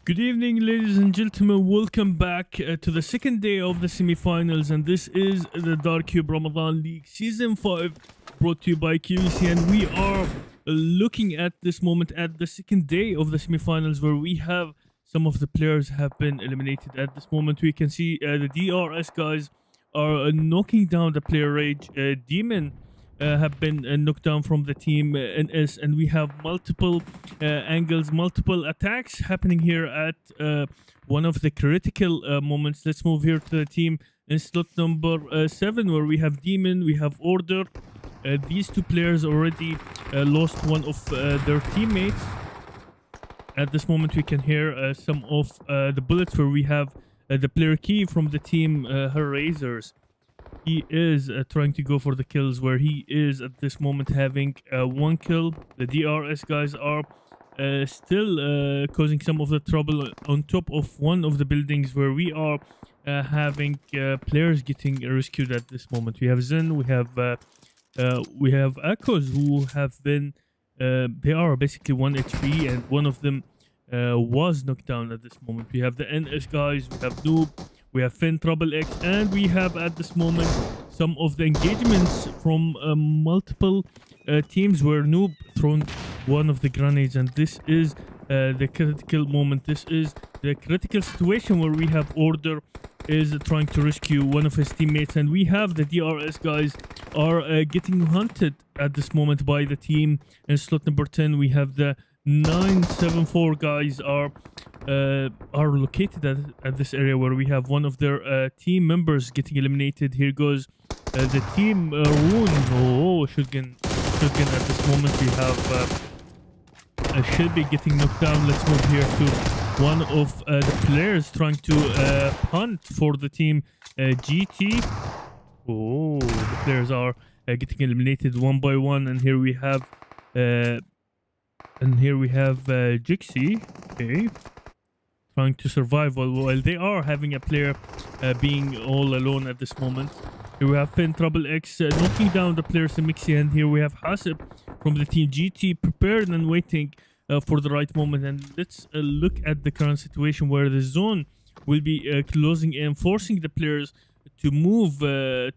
Good evening, ladies and gentlemen. Welcome back to the second day of the semi-finals, and this is the DCE Ramadan League Season 5, brought to you by QVC. And we are looking at this moment at the second day of the semi-finals, where we have some of the players have been eliminated. At this moment, we can see the DRS guys are knocking down the player Rage. Demon have been knocked down from the team NS, and we have multiple angles, multiple attacks happening here at one of the critical moments. Let's move here to the team in slot number 7, where we have Demon, we have Order. These two players already lost one of their teammates. At this moment, we can hear some of the bullets, where we have the player Key from the team, her Razors. He is trying to go for the kills, where he is at this moment having one kill. The DRS guys are still causing some of the trouble on top of one of the buildings, where we are having players getting rescued at this moment. We have Zen, we have Echoes, who have been they are basically 1 HP, and one of them was knocked down at this moment. We have the NS guys, we have Noob, we have Finn, Trouble X, and we have at this moment some of the engagements from multiple teams, where Noob thrown one of the grenades, and this is the critical moment. This is the critical situation where we have Order is trying to rescue one of his teammates, and we have the DRS guys are getting hunted at this moment by the team in slot number 10. We have the 974 guys are located at this area, where we have one of their team members getting eliminated. Here goes the team Rondo. Shotgun at this moment. We have Shelby getting knocked down. Let's move here to one of the players trying to hunt for the team GT. Oh, the players are getting eliminated one by one, and here we have Jixie, okay, trying to survive while they are having a player being all alone at this moment. Here we have Finn, Trouble X knocking down the players in Mixie, and here we have Hasib from the team GT prepared and waiting for the right moment. And let's look at the current situation, where the zone will be closing in, forcing the players to move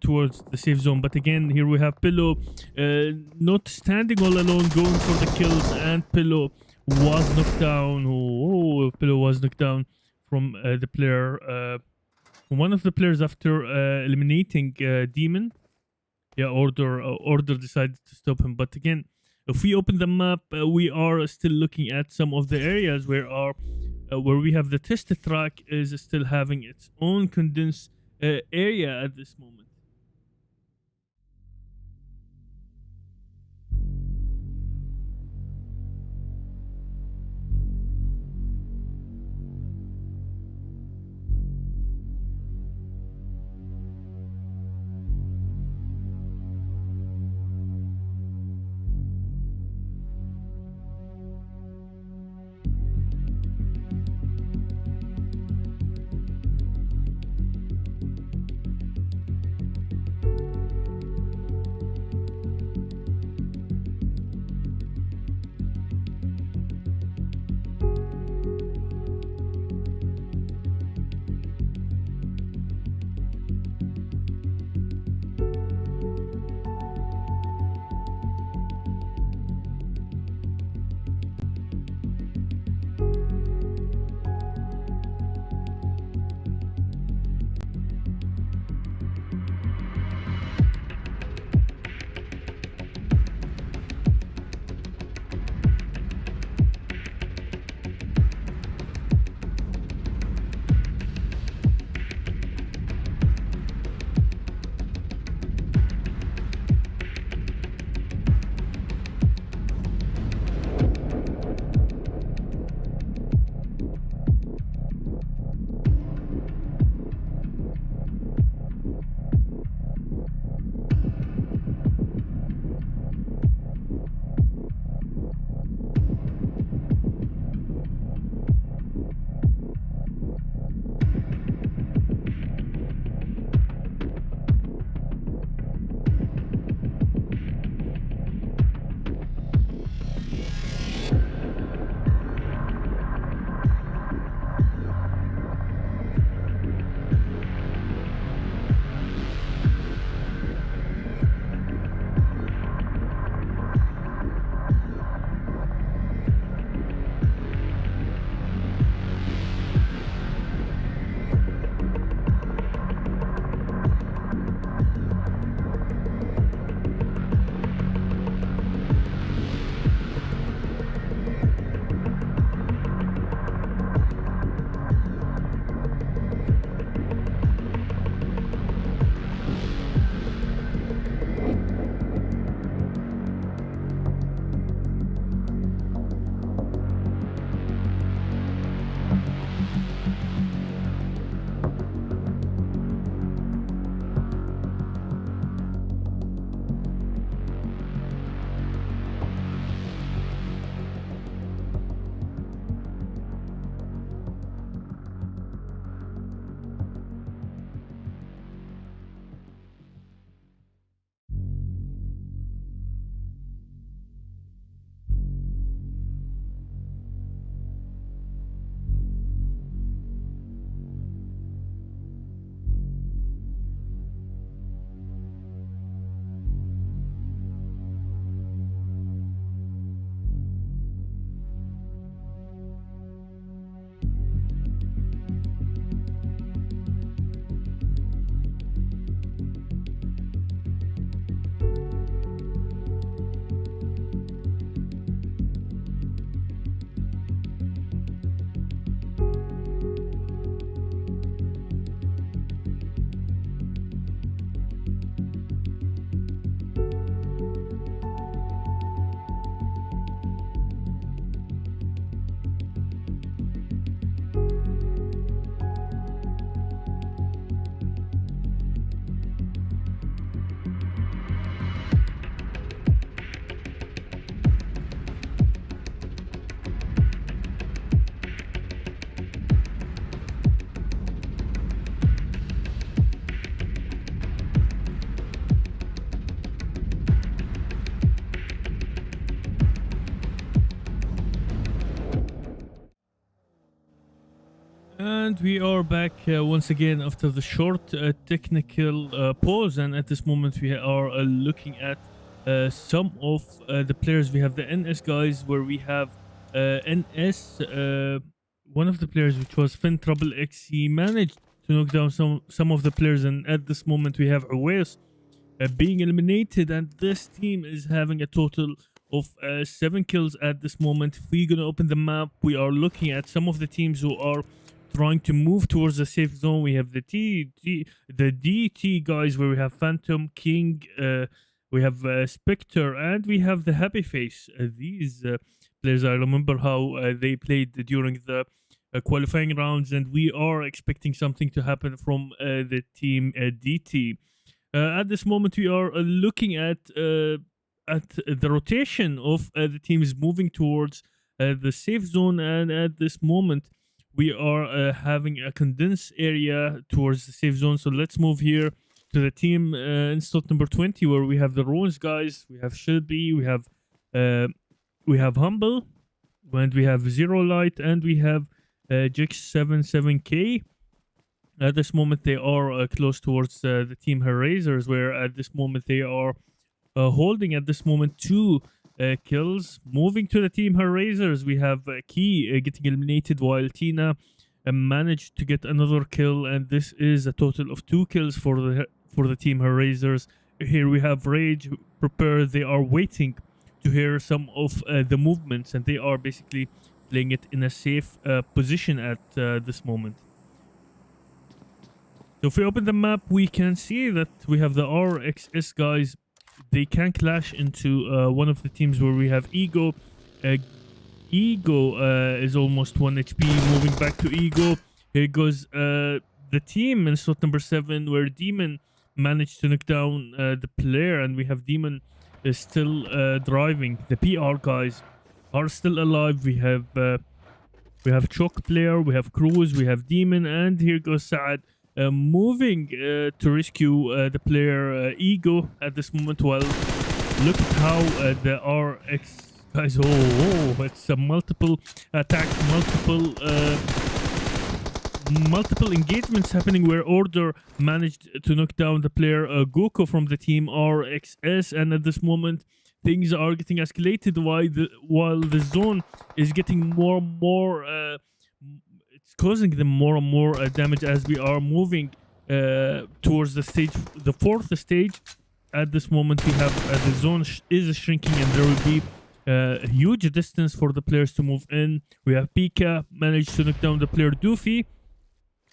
towards the safe zone. But again, here we have Pillow not standing all alone, going for the kills, and Pillow was knocked down. Oh, Pillow was knocked down from the player, one of the players, after eliminating Demon. Yeah, Order decided to stop him. But again, if we open the map, we are still looking at some of the areas where we have the test track is still having its own condensed area at this moment. And we are back once again after the short technical pause, and at this moment we are looking at some of the players. We have the NS guys, where we have NS, one of the players, which was Fin Trouble X. He managed to knock down some of the players, and at this moment we have Awais being eliminated, and this team is having a total of 7 kills at this moment. If we're gonna open the map, we are looking at some of the teams who are trying to move towards the safe zone. We have the DT guys, where we have Phantom, King, we have Spectre, and we have the Happy Face. These players, I remember how they played during the qualifying rounds, and we are expecting something to happen from the team DT. At this moment, we are looking at the rotation of the teams moving towards the safe zone, and at this moment we are having a condensed area towards the safe zone. So let's move here to the team in slot number 20, where we have the Rose guys, we have Shelby, we have Humble, and we have Zero Light, and we have Jix77K. At this moment they are close towards the team Hellraisers, where at this moment they are holding at this moment 2 kills. Moving to the team Hellraisers, we have Key getting eliminated, while Tina managed to get another kill, and this is a total of 2 kills for the team Hellraisers. Here we have Rage prepared. They are waiting to hear some of the movements, and they are basically playing it in a safe position at this moment. So if we open the map, we can see that we have the RXS guys. They can clash into one of the teams where we have Ego. Ego is almost 1 HP. Moving back to Ego. Here goes the team in slot number 7, where Demon managed to knock down the player, and we have Demon is still driving. The PR guys are still alive. We have Choc player, we have Cruz, we have Demon, and here goes Saad. Moving to rescue the player Ego at this moment. Well, look at how the RX guys, it's a multiple attacks, multiple engagements happening, where Order managed to knock down the player Goko from the team RXS, and at this moment things are getting escalated while the zone is getting more and more causing them more and more damage as we are moving towards the 4th stage. At this moment we have the zone is shrinking, and there will be a huge distance for the players to move in. We have Pika managed to knock down the player Doofy,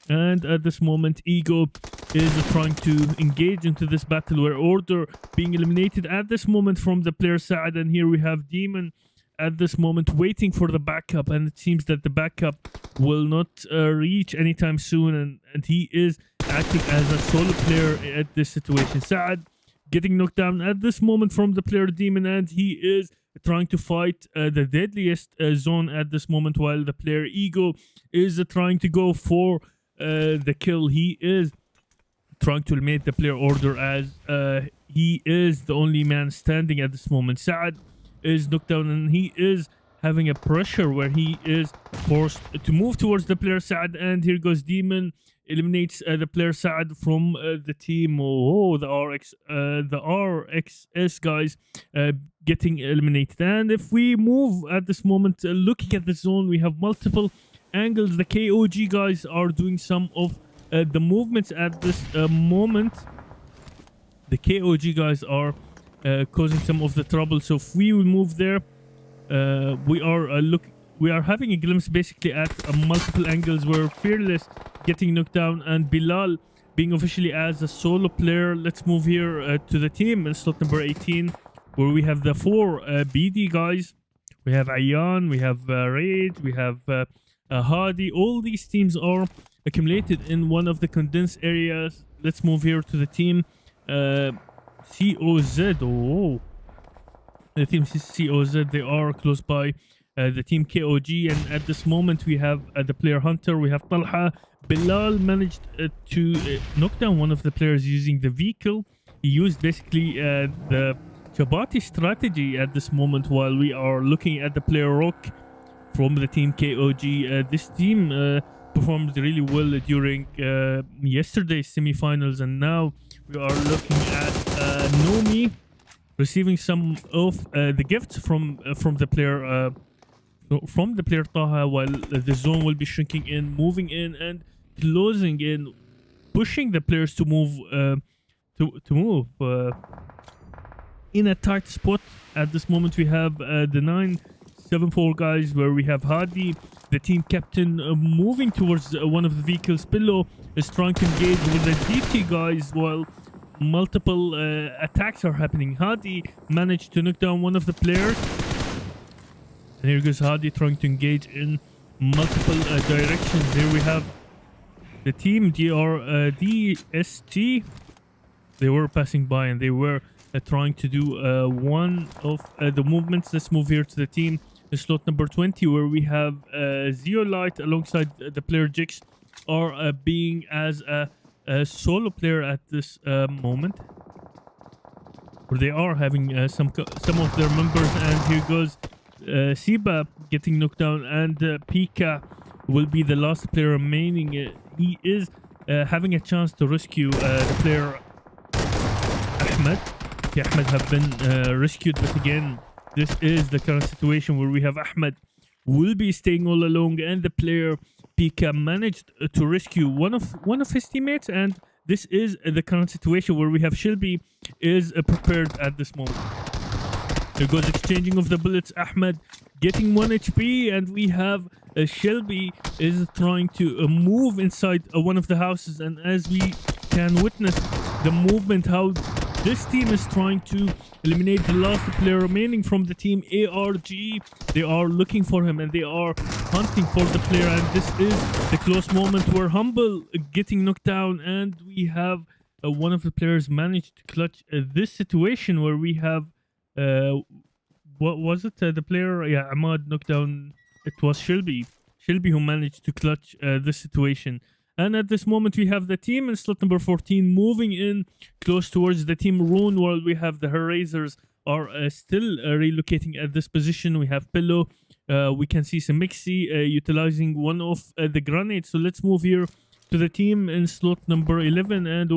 and at this moment Ego is trying to engage into this battle, where Order being eliminated at this moment from the player side, and here we have Demon at this moment waiting for the backup, and it seems that the backup will not reach anytime soon, and he is acting as a solo player at this situation. Saad getting knocked down at this moment from the player Demon, and he is trying to fight the deadliest zone at this moment, while the player Ego is trying to go for the kill. He is trying to eliminate the player Order, as he is the only man standing at this moment. Saad is knocked down, and he is having a pressure where he is forced to move towards the player Saad, and here goes Demon eliminates the player Saad from the team. The RXS guys getting eliminated. And if we move at this moment, looking at the zone, we have multiple angles. The KOG guys are doing some of the movements at this moment. The KOG guys are causing some of the trouble. So if we will move there, we are having a glimpse basically at multiple angles, where Fearless getting knocked down and Bilal being officially as a solo player. Let's move here to the team in slot number 18, where we have the 4 BD guys. We have Ayan, we have Rage, we have Hadi. All these teams are accumulated in one of the condensed areas. Let's move here to the team COZ. The team COZ, they are close by the team KOG, and at this moment we have the player Hunter, we have Talha. Bilal managed to knock down one of the players using the vehicle. He used basically the Chabati strategy at this moment, while we are looking at the player Rock from the team KOG. This team performed really well during yesterday's semifinals, and now we are looking at Nomi receiving some of the gifts from the player Taha, while the zone will be shrinking in, moving in, and closing in, pushing the players to move in a tight spot. At this moment, we have the 974 guys, where we have Hadi, the team captain, moving towards one of the vehicles. Pillow is trying to engage with the DT guys, while multiple attacks are happening. Hadi managed to knock down one of the players. And here goes Hadi trying to engage in multiple directions. Here we have the team DST. They were passing by and they were trying to do one of the movements. Let's move here to the team slot number 20, where we have Zeolite alongside the player Jix are being as a solo player at this moment, where they are having some of their members. And here goes Siba getting knocked down, and Pika will be the last player remaining. He is having a chance to rescue the player Ahmed. Ahmed have been rescued, but again, this is the current situation where we have Ahmed will be staying all alone, and the player Pika managed to rescue one of his teammates. And this is the current situation where we have Shelby is prepared at this moment. There goes exchanging of the bullets. Ahmed getting 1 HP, and we have Shelby is trying to move inside one of the houses. And as we can witness the movement, how this team is trying to eliminate the last player remaining from the team ARG. They are looking for him and they are hunting for the player. And this is the close moment where Humble getting knocked down, and we have one of the players managed to clutch this situation where we have what was it? The player, yeah, Ahmad knocked down. It was Shelby who managed to clutch this situation. And at this moment, we have the team in slot number 14 moving in close towards the team Rune, while we have the Erasers are still relocating at this position. We have Pillow. We can see Samixi utilizing one of the grenades. So let's move here to the team in slot number 11. And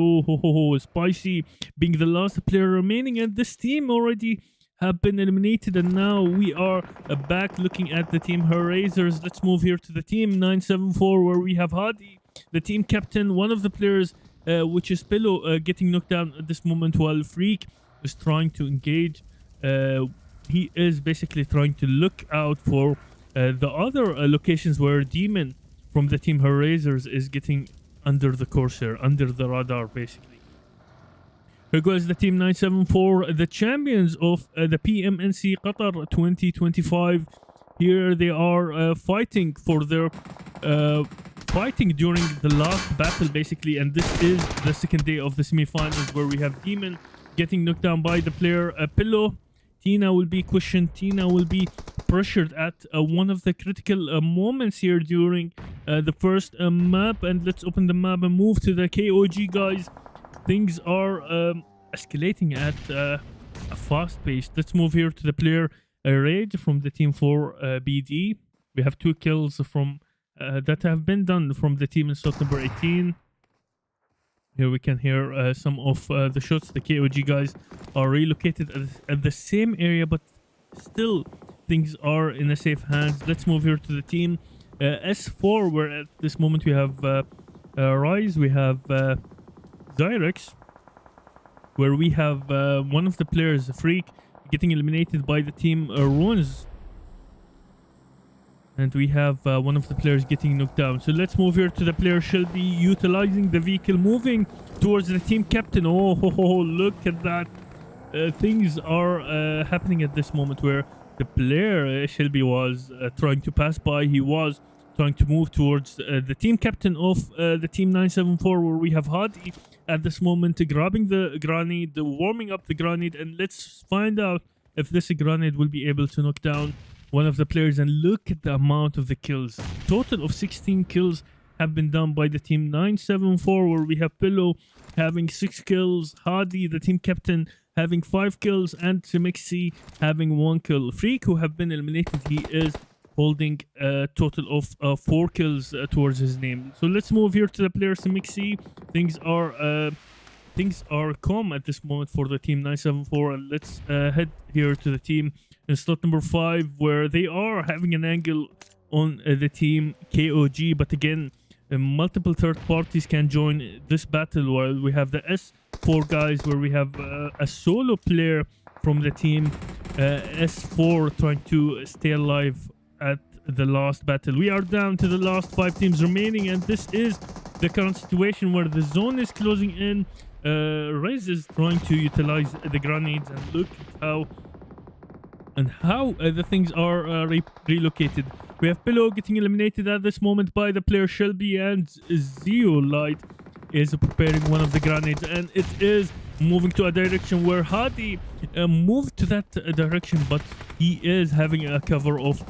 Spicy being the last player remaining. And this team already have been eliminated. And now we are back looking at the team Erasers. Let's move here to the team 974, where we have Hadi, the team captain, one of the players, which is Pillow, getting knocked down at this moment, while Freak is trying to engage. He is basically trying to look out for the other locations where Demon from the team Erasers is getting under the Corsair, under the radar, basically. Here goes the team 974, the champions of the PMNC Qatar 2025. Here they are fighting for their fighting during the last battle, basically, and this is the second day of the semi-finals, where we have Demon getting knocked down by the player Pillow. Tina will be questioned. Tina will be pressured at one of the critical moments here during the first map. And let's open the map and move to the KOG, guys. Things are escalating at a fast pace. Let's move here to the player Rage from the team for BD. We have 2 kills from that have been done from the team in slot number 18. Here we can hear some of the shots. The KOG guys are relocated at the same area, but still things are in a safe hands. Let's move here to the team S4, where at this moment we have Rise, we have Zyrex, where we have one of the players, Freak, getting eliminated by the team Runes. And we have one of the players getting knocked down. So let's move here to the player Shelby, utilizing the vehicle, moving towards the team captain. Oh, look at that. Things are happening at this moment, where the player Shelby was trying to pass by. He was trying to move towards the team captain of the team 974, where we have Hadi at this moment grabbing the grenade, warming up the grenade. And let's find out if this grenade will be able to knock down one of the players. And look at the amount of the kills. Total of 16 kills have been done by the team 974, where we have Pillow having 6 kills, Hadi, the team captain, having 5 kills, and Semixi having 1 kill. Freak, who have been eliminated, he is holding a total of 4 kills towards his name. So let's move here to the player Simixi. Things are calm at this moment for the team 974, and let's head here to the team in slot number 5, where they are having an angle on the team KOG, but again, multiple third parties can join this battle, while we have the S4 guys, where we have a solo player from the team S4 trying to stay alive at the last battle. We are down to the last 5 teams remaining, and this is the current situation where the zone is closing in. Rez is trying to utilize the grenades, and look at how the things are relocated. We have Pillow getting eliminated at this moment by the player Shelby, and Zeolite is preparing one of the grenades, and it is moving to a direction where Hadi moved to that direction, but he is having a cover of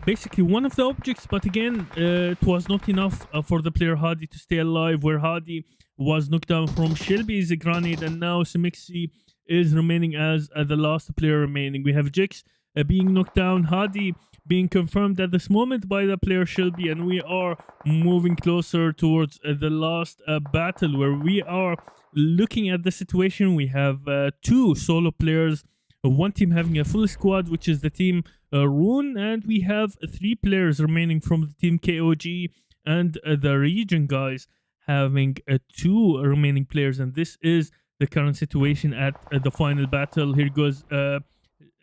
basically one of the objects, but again, it was not enough for the player Hadi to stay alive, where Hadi was knocked down from Shelby's grenade, and now Simixi is remaining as the last player remaining. We have Jix being knocked down, Hadi being confirmed at this moment by the player Shelby, and we are moving closer towards the last battle, where we are looking at the situation. We have 2 solo players, one team having a full squad, which is the team Rune, and we have 3 players remaining from the team KOG, and the region guys having 2 remaining players, and this is the current situation at the final battle. Here goes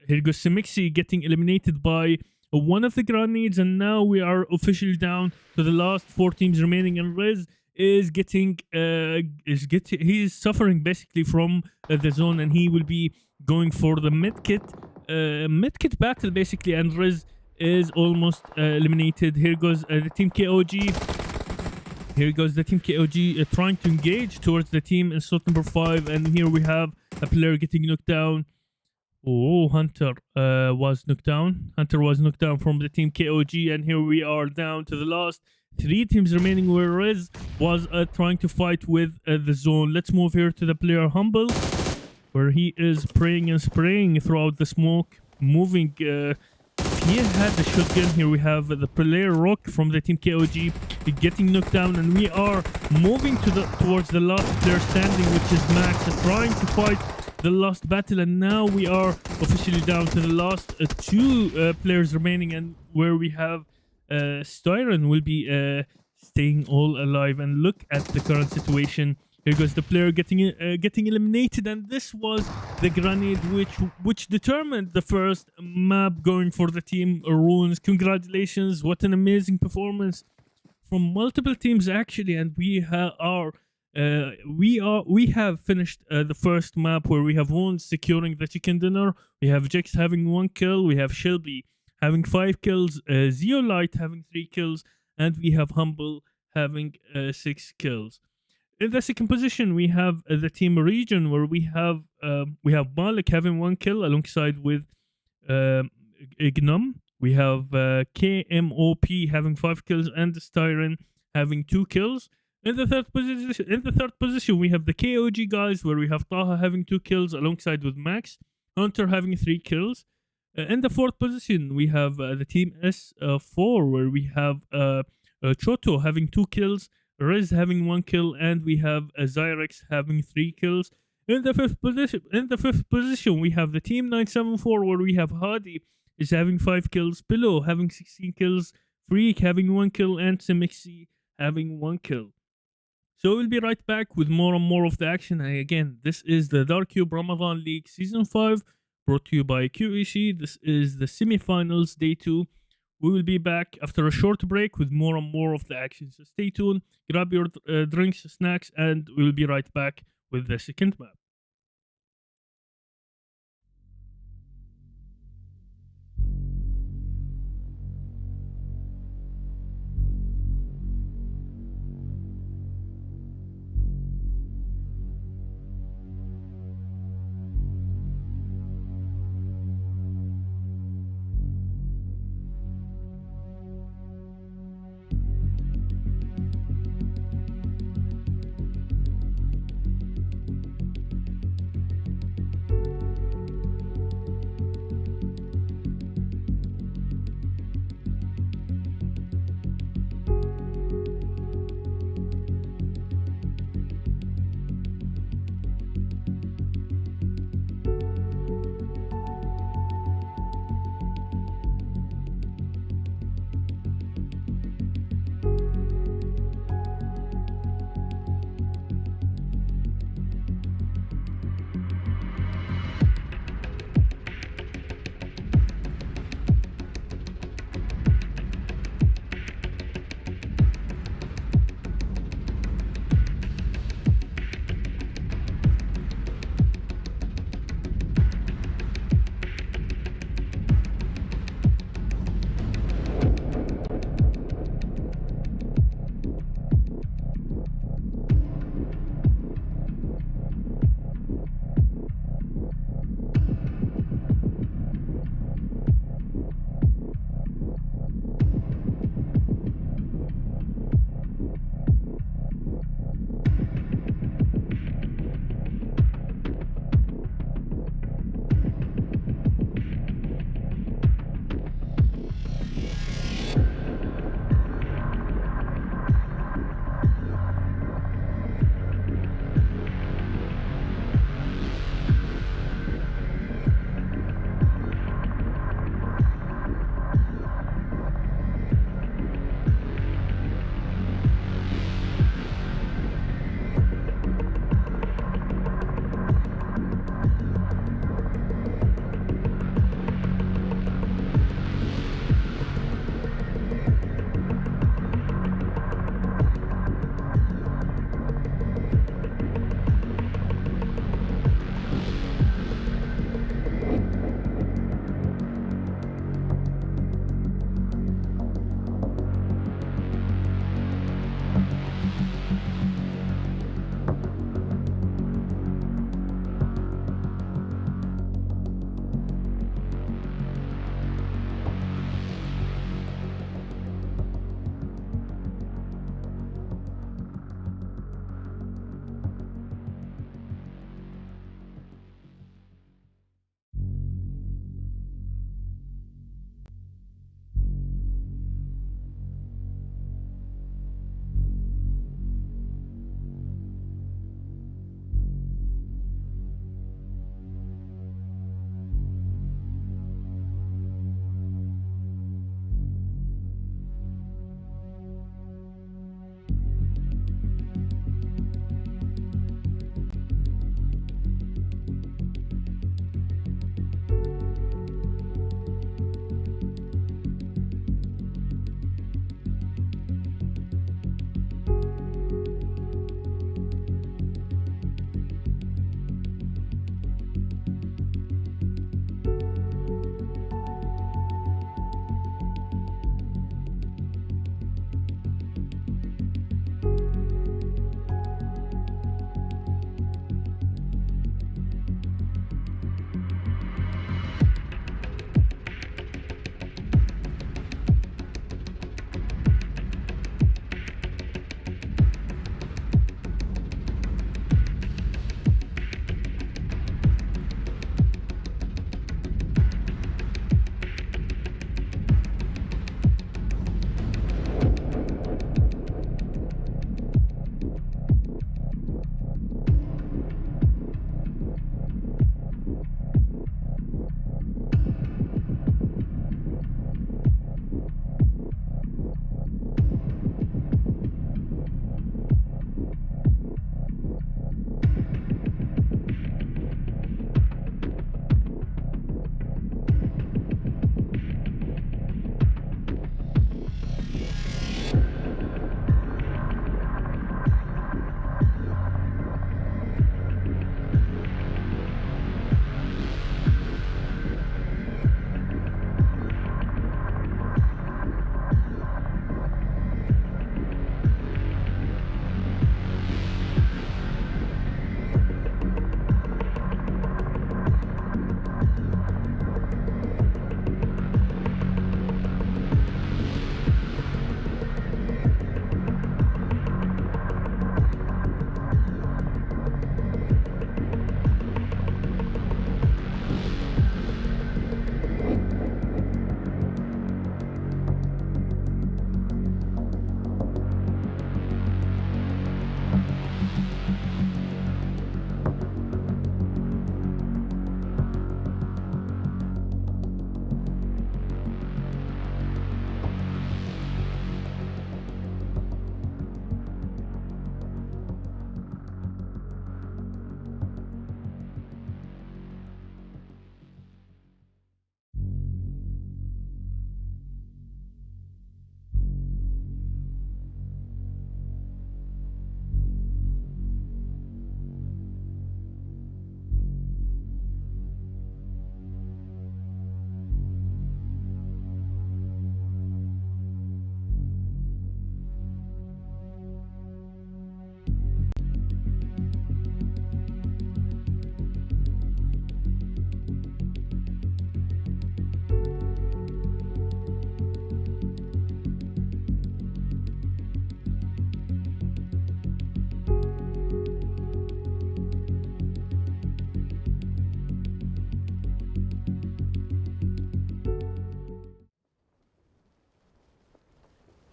Simixi getting eliminated by one of the grenades, and now we are officially down to the last 4 teams remaining, and Rez is he is suffering basically from the zone, and he will be going for the medkit battle basically, and Rez is almost eliminated. Here goes the team KOG. Here goes the team KOG trying to engage towards the team in slot number 5, and here we have a player getting knocked down. Oh, Hunter was knocked down. Hunter was knocked down from the team KOG, and here we are down to the last 3 teams remaining, where Rez was trying to fight with the zone. Let's move here to the player Humble, where he is praying and spraying throughout the smoke, moving. He had the shotgun. Here we have the player Rock from the team KOG getting knocked down, and we are moving towards the last player standing, which is Max, trying to fight the last battle, and now we are officially down to the last 2 players remaining, and where we have Styron will be staying all alive. And look at the current situation. Here goes the player getting eliminated, and this was the grenade which determined the first map going for the team Runes. Congratulations, what an amazing performance from multiple teams actually, and we have finished the first map, where we have Runes securing the chicken dinner. We have Jax having 1 kill, we have Shelby having 5 kills, Zeolite having 3 kills, and we have Humble having 6 kills. In the second position, we have the team Region, where we have Malik having 1 kill alongside with Ignum. We have KMOP having 5 kills, and Styron having 2 kills. In the third position, we have the KOG guys, where we have Taha having 2 kills alongside with Max, Hunter having 3 kills. In the fourth position, we have the team S4, where we have Choto having 2 kills, Rez having 1 kill, and we have Zyrex having 3 kills. In the fifth position, we have the team 974, where we have Hadi is having 5 kills, Pillow having 16 kills, Freak having 1 kill, and Simixi having 1 kill. So we'll be right back with more and more of the action. And again, this is the Dark Cube Ramadan League Season 5, brought to you by QEC. This is the semi-finals, Day 2. We will be back after a short break with more and more of the action. So stay tuned, grab your drinks, snacks, and we will be right back with the second map.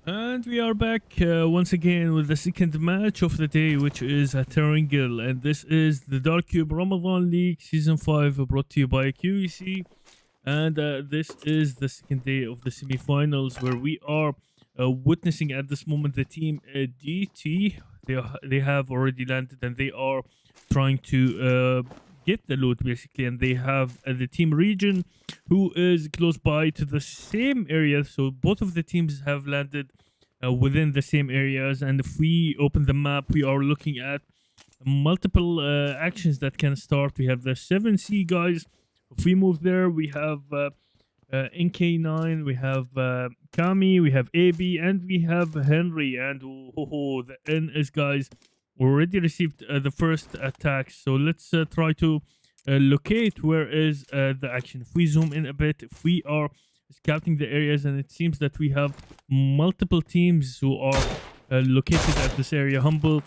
And we are back once again with the second match of the day, which is at Erangel, and this is the Dark Cube Ramadan League Season 5, brought to you by QEC. And this is the second day of the semi-finals, where we are witnessing at this moment the team DT. They have already landed, and they are trying to get the loot basically, and they have the team Region, who is close by to the same area. So both of the teams have landed within the same areas, and if we open the map, we are looking at multiple actions that can start. We have the 7C guys. If we move there, we have NK9, we have Kami, we have AB, and we have Henry. And the NS guys already received the first attack. So let's try to locate where is the action. If we zoom in a bit, if we are scouting the areas, and it seems that we have multiple teams who are located at this area. Humble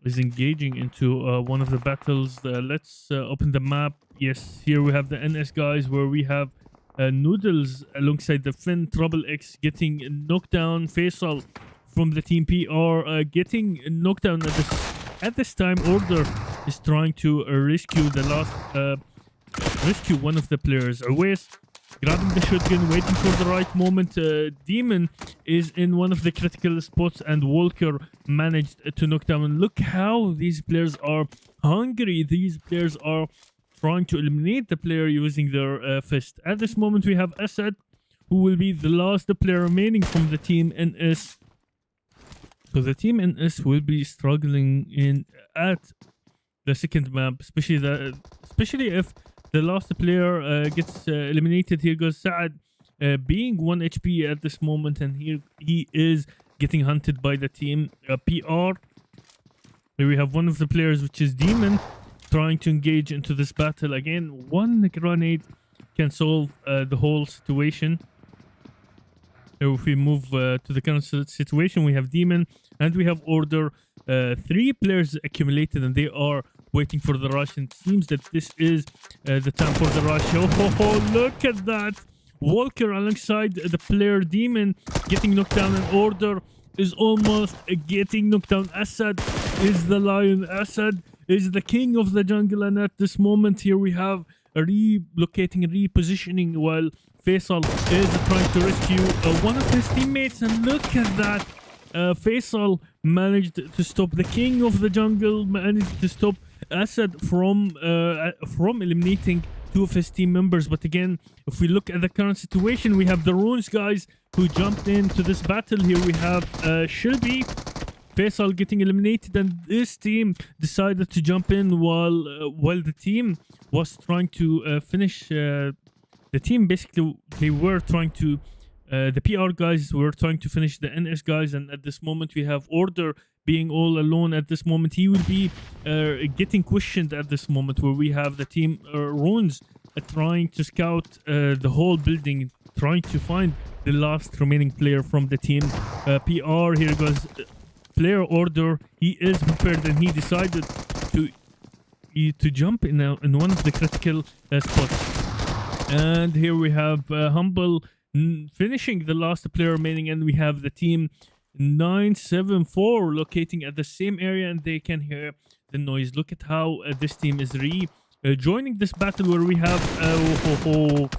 is engaging into one of the battles. Let's open the map. Yes, here we have the NS guys, where we have Noodles alongside the Finn, Trouble X getting knocked down. Faisal from the team PR getting knocked down at this time. Order is trying to rescue one of the players. Awais grabbing the shotgun, waiting for the right moment. Demon is in one of the critical spots, and Walker managed to knock down. Look how these players are hungry. These players are trying to eliminate the player using their fist. At this moment, we have Asad, who will be the last player remaining from the team NS. So the team NS will be struggling at the second map, especially if the last player gets eliminated. Here goes Saad, being 1 HP at this moment, and here he is getting hunted by the team PR. Here we have one of the players, which is Demon, trying to engage into this battle. Again, one grenade can solve the whole situation. If we move to the current situation, we have Demon and we have Order. 3 players accumulated, and they are waiting for the rush. And it seems that this is the time for the rush. Oh, look at that! Walker alongside the player Demon getting knocked down, and Order is almost getting knocked down. Asad is the lion. Asad is the king of the jungle, and at this moment here we have relocating and repositioning, while Faisal is trying to rescue one of his teammates. And look at that! Faisal managed to stop the king of the jungle, managed to stop Asad from eliminating 2 of his team members. But again, if we look at the current situation, we have the Runes guys who jumped into this battle. Here we have Shelby, Faisal getting eliminated, and this team decided to jump in while the team was trying to finish. The team basically, they were trying to the PR guys were trying to finish the NS guys, and at this moment we have Order being all alone. At this moment he will be getting questioned at this moment, where we have the team Runes trying to scout the whole building, trying to find the last remaining player from the team PR. Here goes player Order. He is prepared, and he decided to jump in one of the critical spots. And here we have Humble finishing the last player remaining, and we have the team 974 locating at the same area, and they can hear the noise. Look at how this team is joining this battle, where we have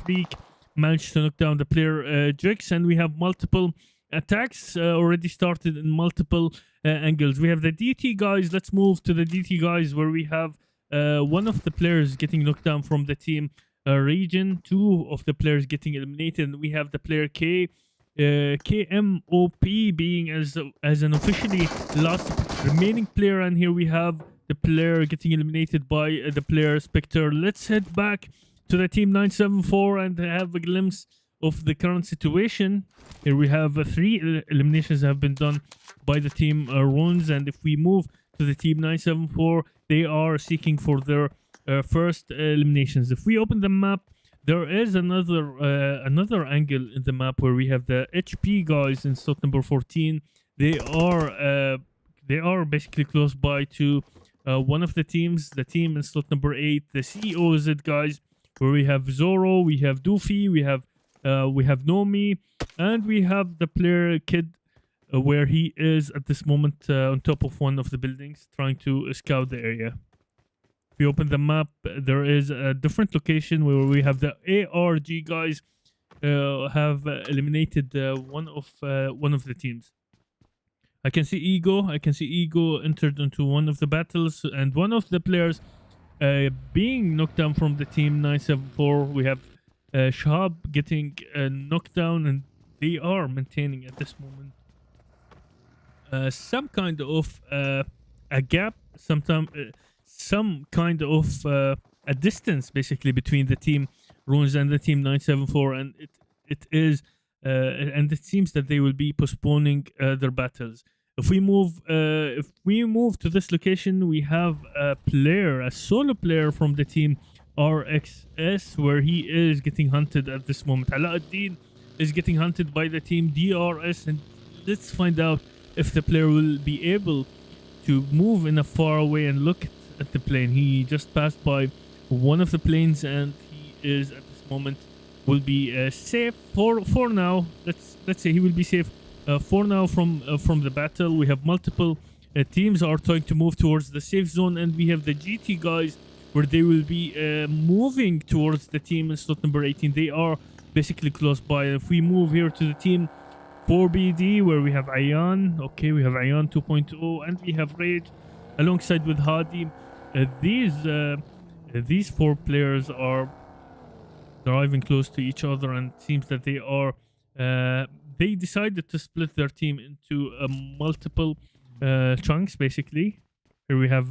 Freak managed to knock down the player Jix, and we have multiple attacks already started in multiple angles. We have the DT guys. Let's move to the DT guys, where we have one of the players getting knocked down from the team Region, 2 of the players getting eliminated. We have the player KMOP being as an officially last remaining player, and here we have the player getting eliminated by the player Spectre. Let's head back to the team 974 and have a glimpse of the current situation. Here we have 3 eliminations have been done by the team Runes, and if we move to the team 974, they are seeking for their first eliminations. If we open the map, there is another angle in the map where we have the HP guys in slot number 14. They are basically close by to one of the teams, the team in slot number 8, the CORCZ guys, where we have Zoro, we have Doofy, we have Nomi, and we have the player Kid where he is at this moment on top of one of the buildings, trying to scout the area. If we open the map, there is a different location where we have the ARG guys have eliminated one of the teams. I can see Ego entered into one of the battles, and one of the players being knocked down from the team 974. We have Shahab getting knocked down, and they are maintaining at this moment some kind of a gap, some kind of a distance basically between the team Runes and the team 974, and it is and it seems that they will be postponing their battles. If we move to this location, we have a solo player from the team RXS, where he is getting hunted at this moment. Alauddin is getting hunted by the team DRS, and let's find out if the player will be able to move in a far away and look at the plane. He just passed by one of the planes, and he is at this moment will be safe for now. Let's say he will be safe for now from the battle. We have multiple teams are trying to move towards the safe zone, and we have the GT guys where they will be moving towards the team in slot number 18. They are basically close by. If we move here to the team 4BD, where we have Ayan, okay, we have Ayan 2.0, and we have Rage alongside with Hadi. These four players are driving close to each other, and it seems that they decided to split their team into multiple chunks basically. Here we have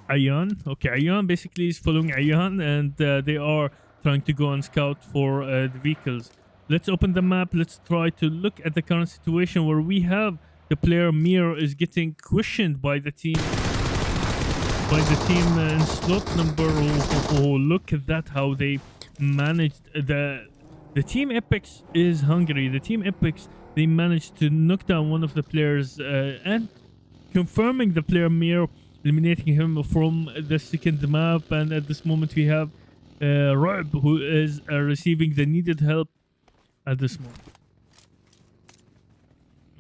Ayan. Okay, Ayan basically is following Ayan, and they are trying to go and scout for the vehicles. Let's open the map. Let's try to look at the current situation where we have the player Mir is getting questioned by the team in slot number. Oh, look at that, how they managed the team Epics is hungry. The team Epics, they managed to knock down one of the players and confirming the player Mir, eliminating him from the second map. And at this moment we have Rob, who is receiving the needed help at this moment.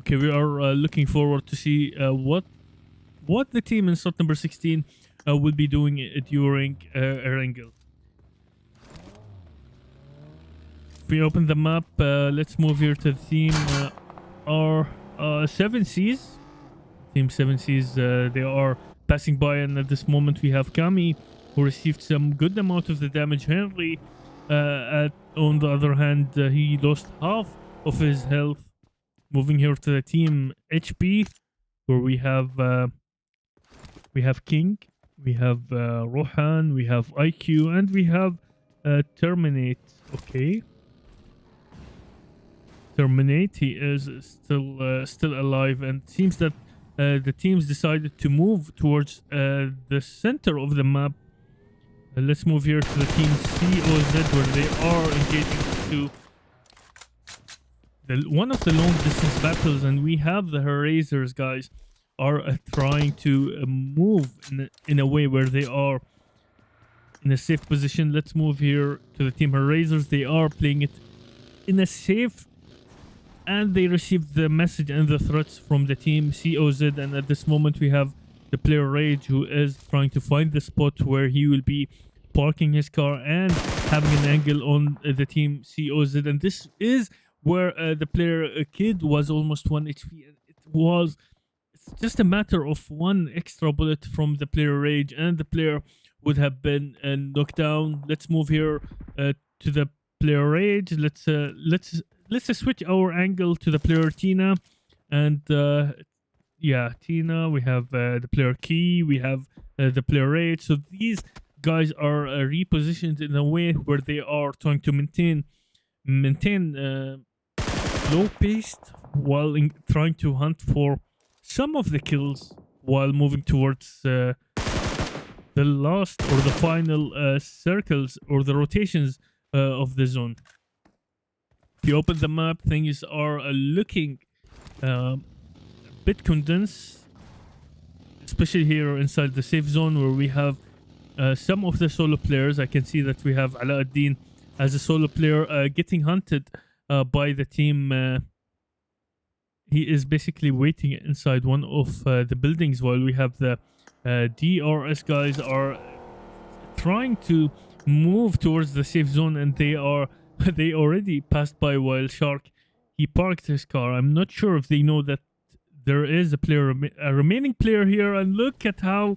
Okay, we are looking forward to see what the team in slot number 16 will be doing during Erangel. If we open the map, let's move here to the team R7Cs. Team 7Cs, they are passing by, and at this moment we have Kami, who received some good amount of the damage. Henry, on the other hand, he lost half of his health. Moving here to the team HP, where we have King, we have Rohan, we have IQ, and we have Terminate. Okay, Terminate, he is still alive, and it seems that the teams decided to move towards the center of the map. Let's move here to the team COZ, where they are engaging to one of the long distance battles, and we have the Erasers guys are trying to move in a way where they are in a safe position. Let's move here to the team Erasers. They are playing it in a safe, and they received the message and the threats from the team COZ, and at this moment we have the player Rage, who is trying to find the spot where he will be parking his car and having an angle on the team COZ. And this is where the player Kid was almost 1 HP, and it's just a matter of one extra bullet from the player Rage, and the player would have been knocked down. Let's move here to the player Rage. Let's switch our angle to the player Tina, and yeah, Tina. We have the player Key. We have the player Rage. So these guys are repositioned in a way where they are trying to maintain low paced while trying to hunt for some of the kills while moving towards the last or the final circles or the rotations of the zone. If you open the map, things are looking a bit condensed, especially here inside the safe zone, where we have some of the solo players. I can see that we have Alauddin as a solo player getting hunted by the team he is basically waiting inside one of the buildings while we have the DRS guys are trying to move towards the safe zone, and they already passed by while Shark he parked his car. I'm not sure if they know that there is a remaining player here, and look at how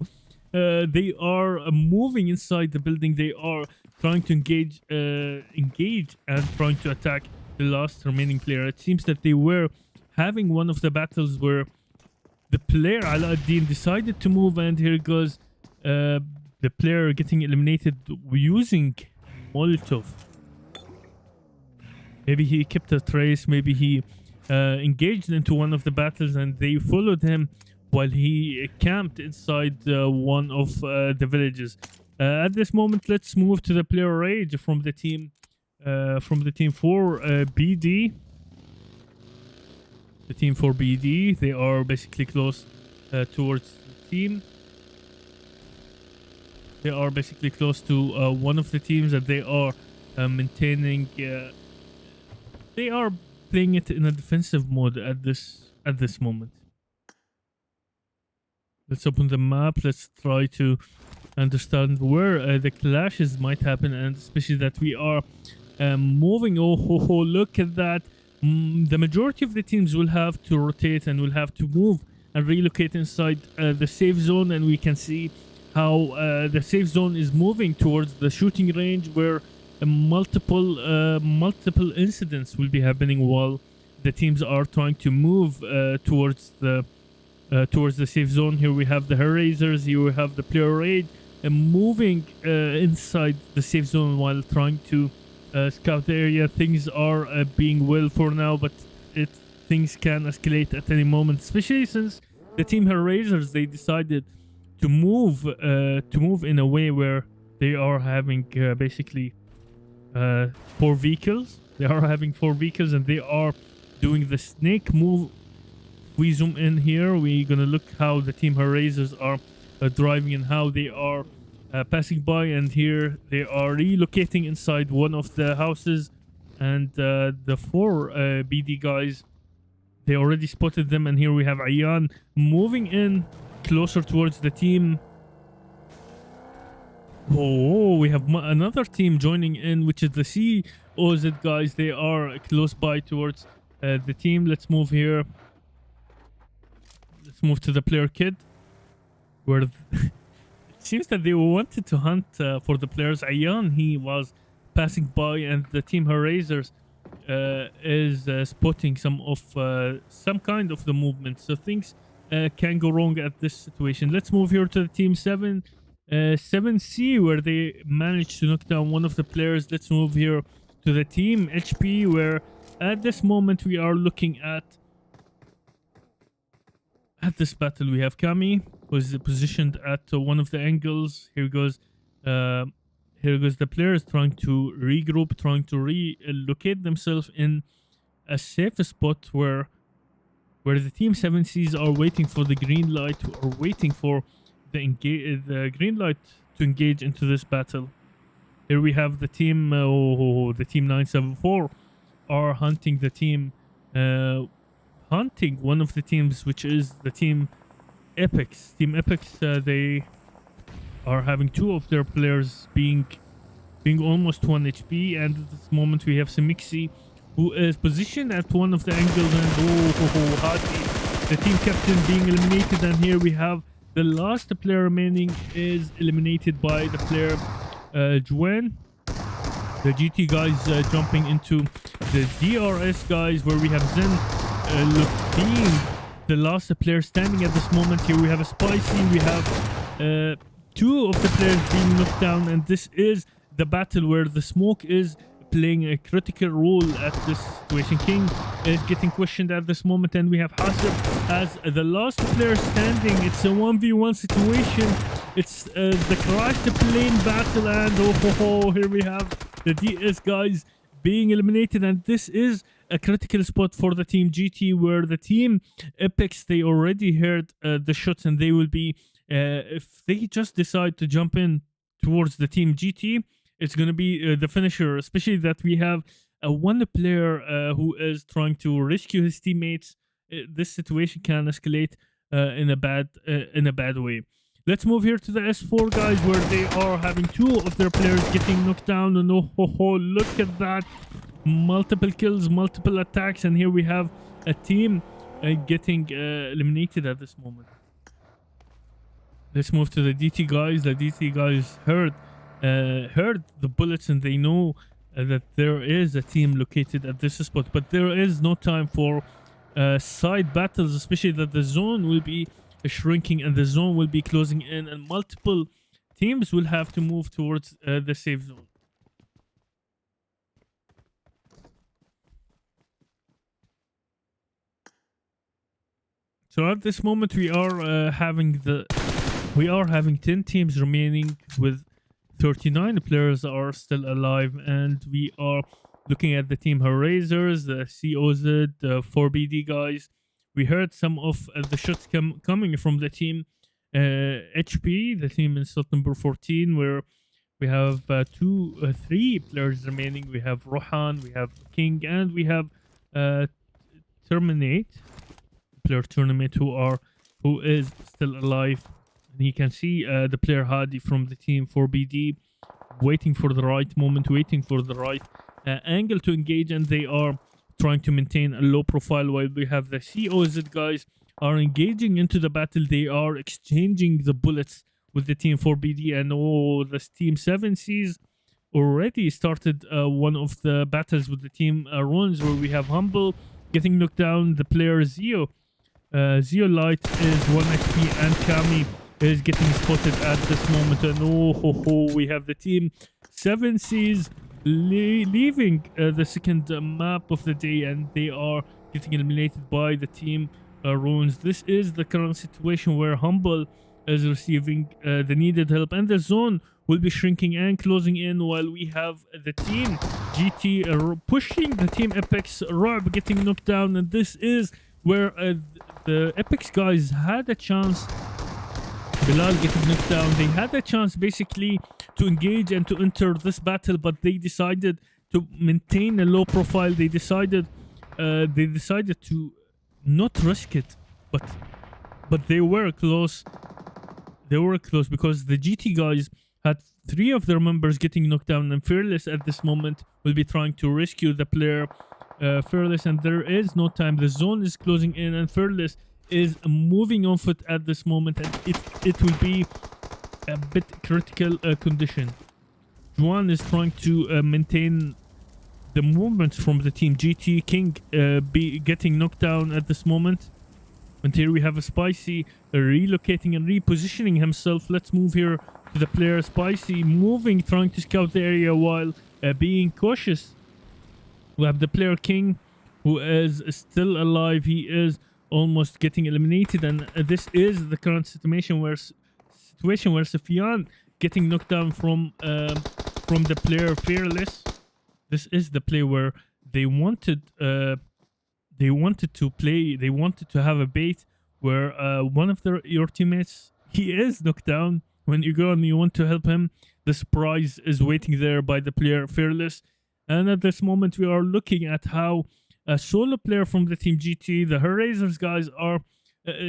they are moving inside the building. They are trying to engage and trying to attack the last remaining player. It seems that they were having one of the battles where the player Alauddin decided to move, and here goes the player getting eliminated using Molotov. Maybe he kept a trace, maybe he engaged into one of the battles and they followed him while he camped inside one of the villages. At this moment, let's move to the player Rage from the team 4 BD. The team 4 BD, they are basically close towards the team. They are basically close to one of the teams that they are maintaining. They are playing it in a defensive mode at this moment. Let's open the map. Let's try to understand where the clashes might happen, and especially that we are moving. Oh, look at that. The majority of the teams will have to rotate and will have to move and relocate inside the safe zone, and we can see how the safe zone is moving towards the shooting range, where multiple incidents will be happening while the teams are trying to move towards the safe zone. Here we have the Hellraisers, here we have the player Raid moving inside the safe zone while trying to scout the area. Things are being well for now, but things can escalate at any moment, especially since the team Hellraisers, they decided to move in a way where they are having basically 4 vehicles. They are having 4 vehicles and they are doing the snake move. We zoom in here, we're gonna look how the team Hellraisers are driving and how they are passing by, and here they are relocating inside one of the houses, and the 4 BD guys, they already spotted them, and here we have Ayan moving in closer towards the team. Oh, we have another team joining in, which is the CORCZ guys. They are close by towards the team. Let's move here. Let's move to the player kid, where it seems that they wanted to hunt for the players. Ayan, he was passing by, and the team Hellraisers is spotting some kind of the movement. So things can go wrong at this situation. Let's move here to the team 7C, where they managed to knock down one of the players. Let's move here to the team HP, where at this moment we are looking at this battle. We have Kami, who is positioned at one of the angles. Here goes the players trying to regroup, trying to relocate themselves in a safe spot where the team 7Cs are waiting for the green light, or waiting for the green light to engage into this battle. Here we have the team the team 974 are hunting the team hunting one of the teams, which is the team Epics. Team Epics, they are having 2 of their players being almost 1 HP, and at this moment we have Semixi, who is positioned at one of the angles, and Hadi, the team captain, being eliminated. And here we have the last player remaining is eliminated by the player JAWAN. The GT guys jumping into the DRS guys, where we have Zen being the last player standing at this moment. Here we have a Spicy, we have 2 of the players being knocked down, and this is the battle where the smoke is playing a critical role at this situation. King is getting questioned at this moment, and we have Hasib as the last player standing. It's a 1v1 situation. It's the crashed plane battle, and here we have the DS guys being eliminated, and this is a critical spot for the team GT, where the team Epics, they already heard the shots, and they will be if they just decide to jump in towards the team GT, it's going to be the finisher, especially that we have one player who is trying to rescue his teammates this situation can escalate in a bad way. Let's move here to the S4 guys, where they are having two of their players getting knocked down. And look at that, multiple kills, multiple attacks, and here we have a team getting eliminated at this moment. Let's move to the DT guys. The DT guys heard the bullets, and they know that there is a team located at this spot, but there is no time for side battles, especially that the zone will be shrinking and the zone will be closing in, and multiple teams will have to move towards the safe zone. So at this moment we are having 10 teams remaining, with 39 players are still alive, and we are looking at the team Horizers, the COZ, the 4BD guys. We heard some of the shots coming from the team HP, the team in slot number 14, where we have 3 players remaining. We have Rohan, we have King, and we have Terminate, player Tournament, who is still alive. And you can see the player Hadi from the team 4BD waiting for the right moment, waiting for the right angle to engage, and they are trying to maintain a low profile, while we have the COZ guys are engaging into the battle. They are exchanging the bullets with the team 4BD, and the team 7Cs already started one of the battles with the team Runs, where we have Humble getting knocked down. The player Zeo Light is 1 HP, and Kami is getting spotted at this moment. And we have the team 7Cs leaving the second map of the day, and they are getting eliminated by the team Runes. This is the current situation where Humble is receiving the needed help, and the zone will be shrinking and closing in, while we have the team GT pushing the team Apex. Rob getting knocked down, and this is where the Apex guys had a chance. Bilal getting knocked down. They had a chance basically to engage and to enter this battle, but they decided to maintain a low profile. They decided to not risk it, but they were close. They were close, because the GT guys had 3 of their members getting knocked down, and Fearless at this moment will be trying to rescue the player Fearless, and there is no time. The zone is closing in, and Fearless is moving on foot at this moment, and it will be a bit critical condition. JAWAN is trying to maintain the movements from the team GT. King be getting knocked down at this moment, and here we have a Spicy relocating and repositioning himself. Let's move here to the player Spicy moving, trying to scout the area while being cautious. We have the player King, who is still alive. He is almost getting eliminated, and this is the current situation where Sufyan getting knocked down from the player Fearless. This is the play where they wanted to play. They wanted to have a bait where one of your teammates, he is knocked down. When you go and you want to help him, the surprise is waiting there by the player Fearless. And at this moment, we are looking at how a solo player from the team GT, the Horizers guys, are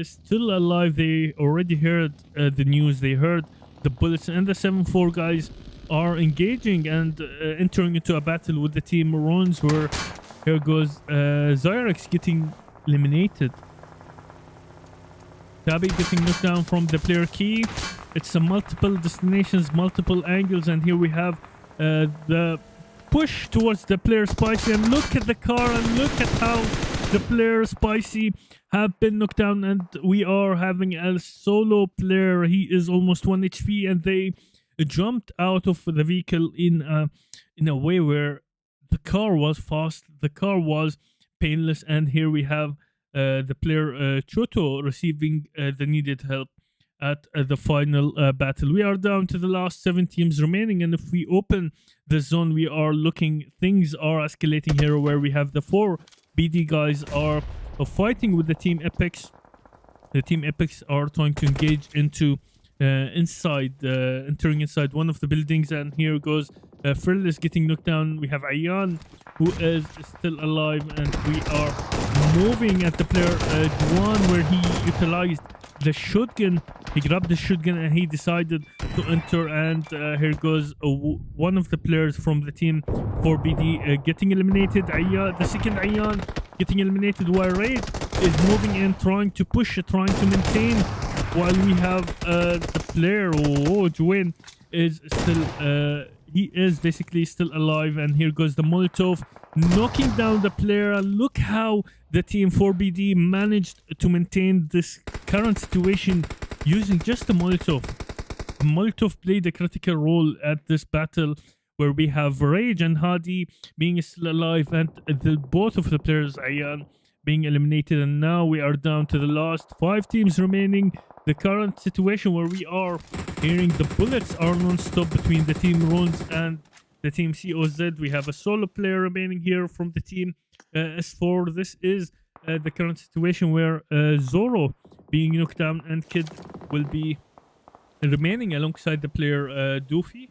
still alive. They already heard the news. They heard the bullets, and the 7-4 guys are engaging and entering into a battle with the team Runs, where here goes Zyrex getting eliminated. Tabi getting knocked down from the player Key. It's a multiple destinations, multiple angles, and here we have the push towards the player Spicy, and look at the car, and look at how the player Spicy have been knocked down, and we are having a solo player. He is almost 1 HP, and they jumped out of the vehicle in a way where the car was fast, the car was painless, and here we have the player Choto receiving the needed help at the final battle. We are down to the last 7 teams remaining, and if we open the zone, we are looking, things are escalating here, where we have the 4 BD guys are fighting with the team Apex. The team Apex are trying to engage into entering inside one of the buildings, and here goes Fearless getting knocked down. We have Ayan, who is still alive, and we are moving at the player JAWAN, where he utilized the shotgun. He grabbed the shotgun and he decided to enter, and here goes one of the players from the team 4BD getting eliminated. The second Ayan getting eliminated, while Raid is moving in, trying to push, trying to maintain, while we have the player JAWAN is still he is basically still alive, and here goes the Molotov knocking down the player. And look how the team 4BD managed to maintain this current situation using just a Molotov. Molotov played a critical role at this battle, where we have Rage and Hadi being still alive, and both of the players Ayan being eliminated. And now we are down to the last 5 teams remaining. The current situation where we are hearing the bullets are non-stop between the team Runs and the team COZ. We have a solo player remaining here from the team S4. This is the current situation where Zoro being knocked down, and Kid will be remaining alongside the player Doofy.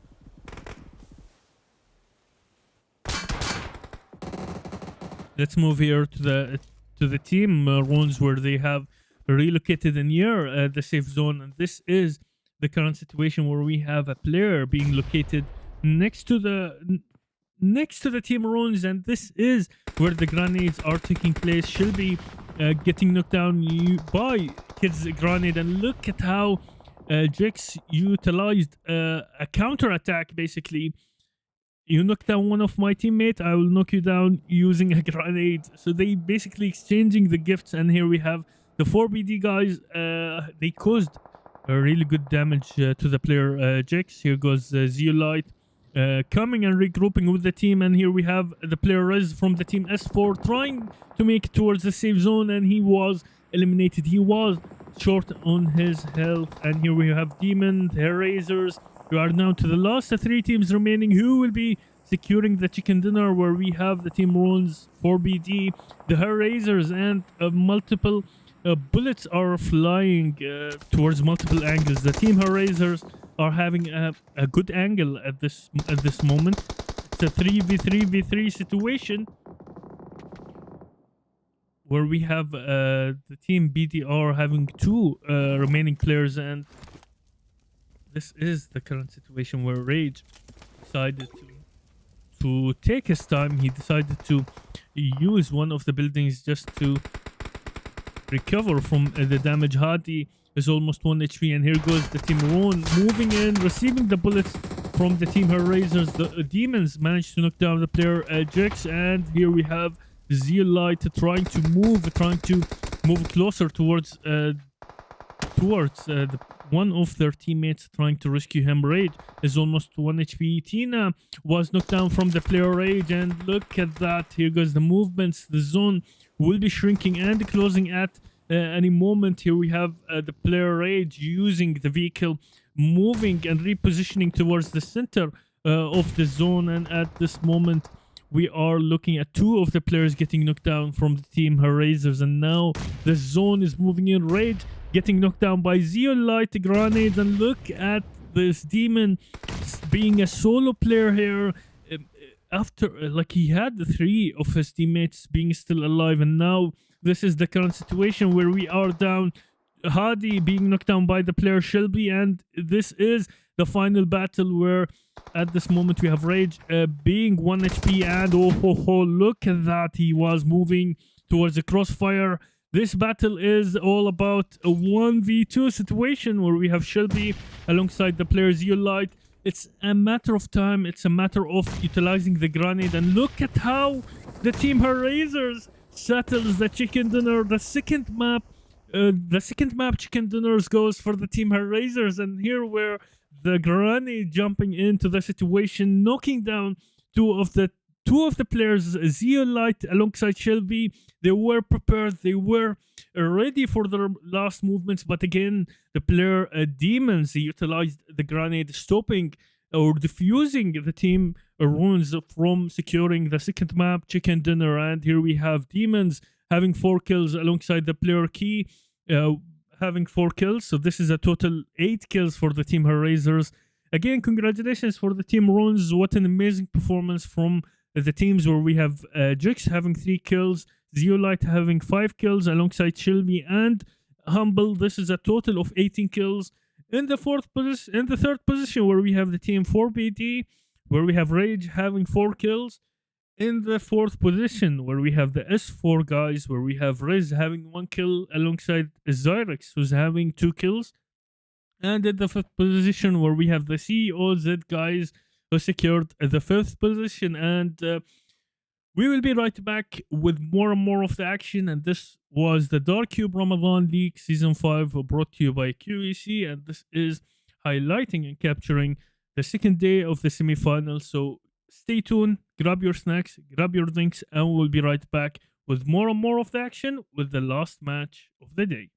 Let's move here to the team Runs, where they have relocated near the safe zone, and this is the current situation where we have a player being located next to the team Runs, and this is where the grenades are taking place. Shelby getting knocked down by Kid's grenade, and look at how Jax utilized a counter attack. Basically, you knock down one of my teammates, I will knock you down using a grenade. So they basically exchanging the gifts, and here we have the 4BD guys. They caused a really good damage to the player Jax. Here goes Zeolite coming and regrouping with the team, and here we have the player Rez from the team S4 trying to make it towards the safe zone, and he was eliminated. He was short on his health, and here we have Demon, the Razors. We are now to the last 3 teams remaining, who will be securing the chicken dinner, where we have the team Runs, 4BD, the Razors, and multiple bullets are flying towards multiple angles. The team Razors are having a good angle at this moment. It's a 3v3v3 situation, where we have the team BDR having 2 remaining players, and this is the current situation where Rage decided to take his time. He decided to use one of the buildings just to recover from the damage. Hadi is almost 1 HP, and here goes the team Ron moving in, receiving the bullets from the team Razors. The demons managed to knock down the player Jax, and here we have Zeolite trying to move closer towards one of their teammates, trying to rescue him. Rage is almost 1 HP. Tina was knocked down from the player Rage, and look at that. Here goes the movements. The zone will be shrinking and closing at any moment. Here we have the player Rage using the vehicle, moving and repositioning towards the center of the zone, and at this moment we are looking at 2 of the players getting knocked down from the team Razors, and now the zone is moving in. Rage getting knocked down by Zeolite grenades, and look at this demon being a solo player here after like he had the 3 of his teammates being still alive, and now this is the current situation where we are down. Hadi being knocked down by the player Shelby, and this is the final battle where at this moment we have Rage being 1 HP, and look at that, he was moving towards the crossfire. This battle is all about a 1v2 situation where we have Shelby alongside the player Zeolite. It's a matter of time, it's a matter of utilizing the grenade, and look at how the team Razors settles the chicken dinner. The second map chicken dinners goes for the team Razors, and here where the grenade jumping into the situation, knocking down two of the players, Zeolite alongside Shelby. They were prepared, they were ready for their last movements, but again the player Demons utilized the grenade, stopping or defusing the team Runes from securing the second map chicken dinner. And here we have Demons having 4 kills alongside the player Key having 4 kills. So this is a total 8 kills for the team Razors. Again, congratulations for the team Runes. What an amazing performance from the teams where we have Jix having 3 kills, Zeolite having 5 kills alongside Shelby and Humble. This is a total of 18 kills. In the third position, where we have the team 4BD, where we have Rage having 4 kills. In the fourth position, where we have the S4 guys, where we have Riz having 1 kill alongside Zyrex, who's having 2 kills. And in the fifth position, where we have the CORCZ guys, who secured the fifth position. And we will be right back with more and more of the action. And this was the Dark Cube Ramadan League Season 5, brought to you by QEC. And this is highlighting and capturing the second day of the semi-finals. So stay tuned, grab your snacks, grab your drinks, and we'll be right back with more and more of the action with the last match of the day.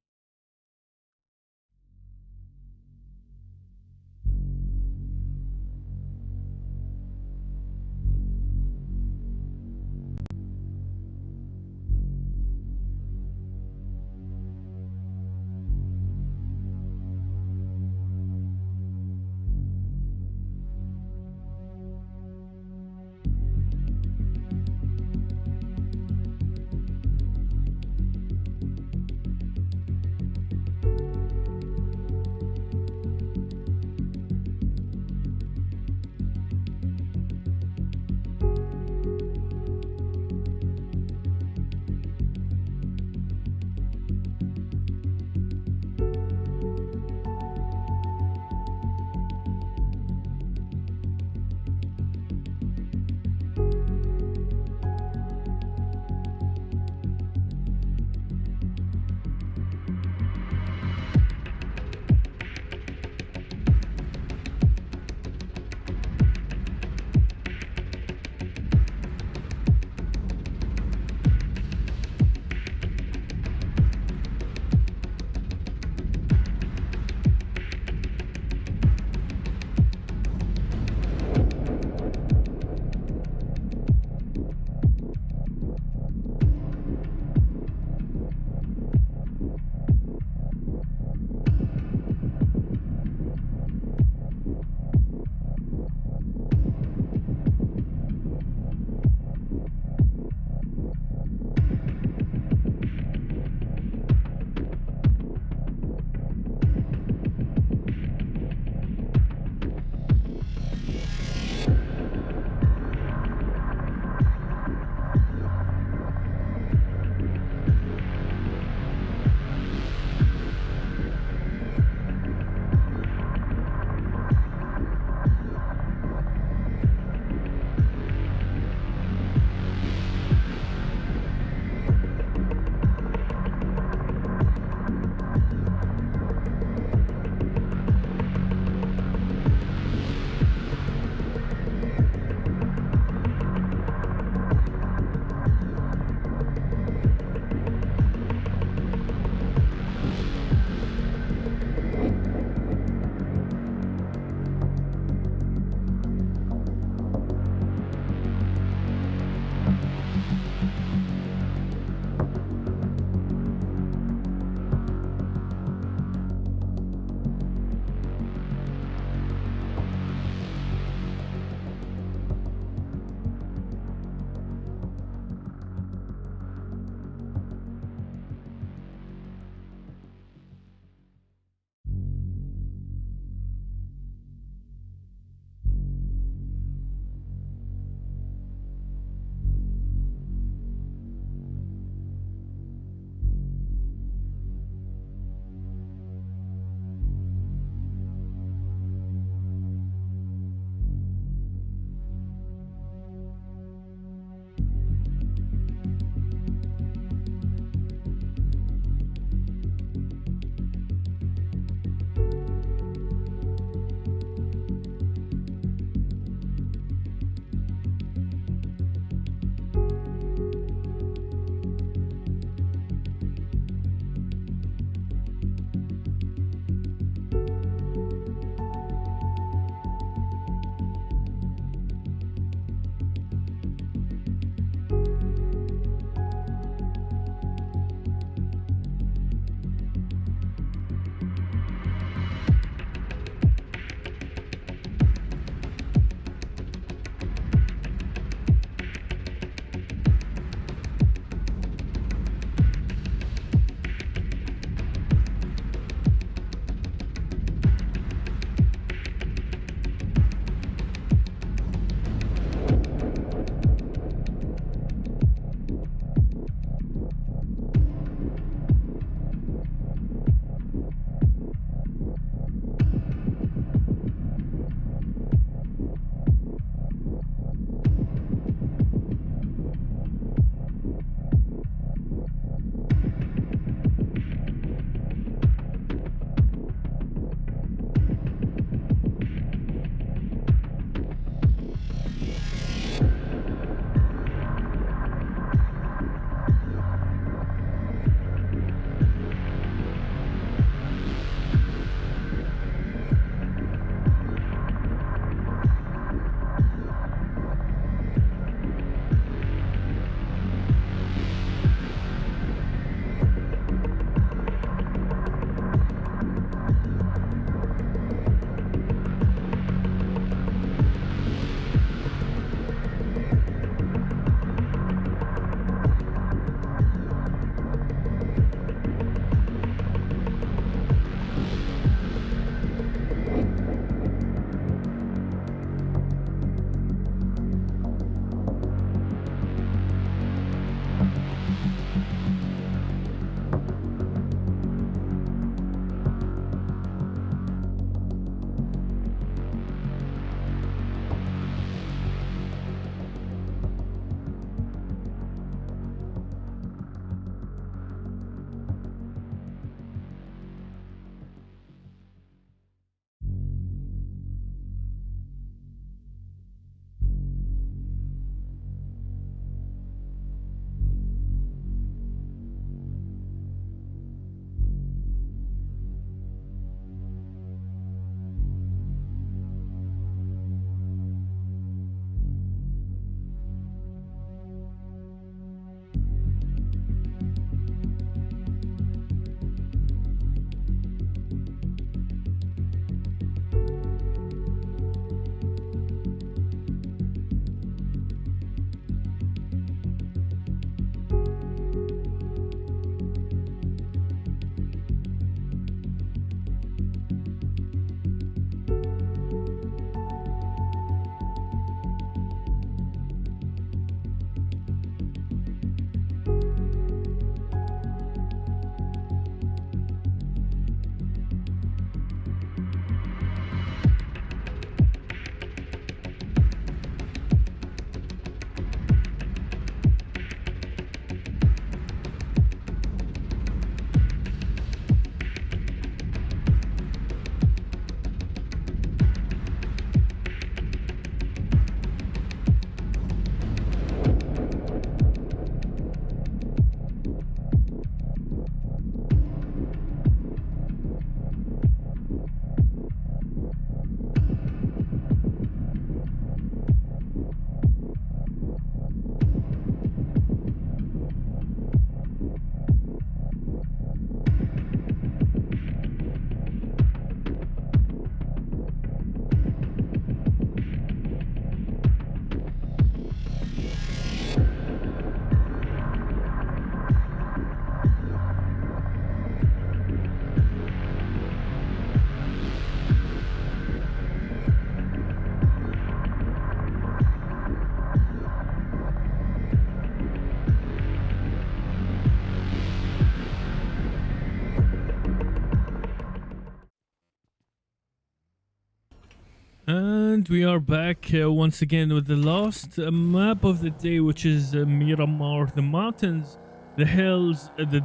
And we are back once again with the last map of the day, which is Miramar, the mountains, the hills, the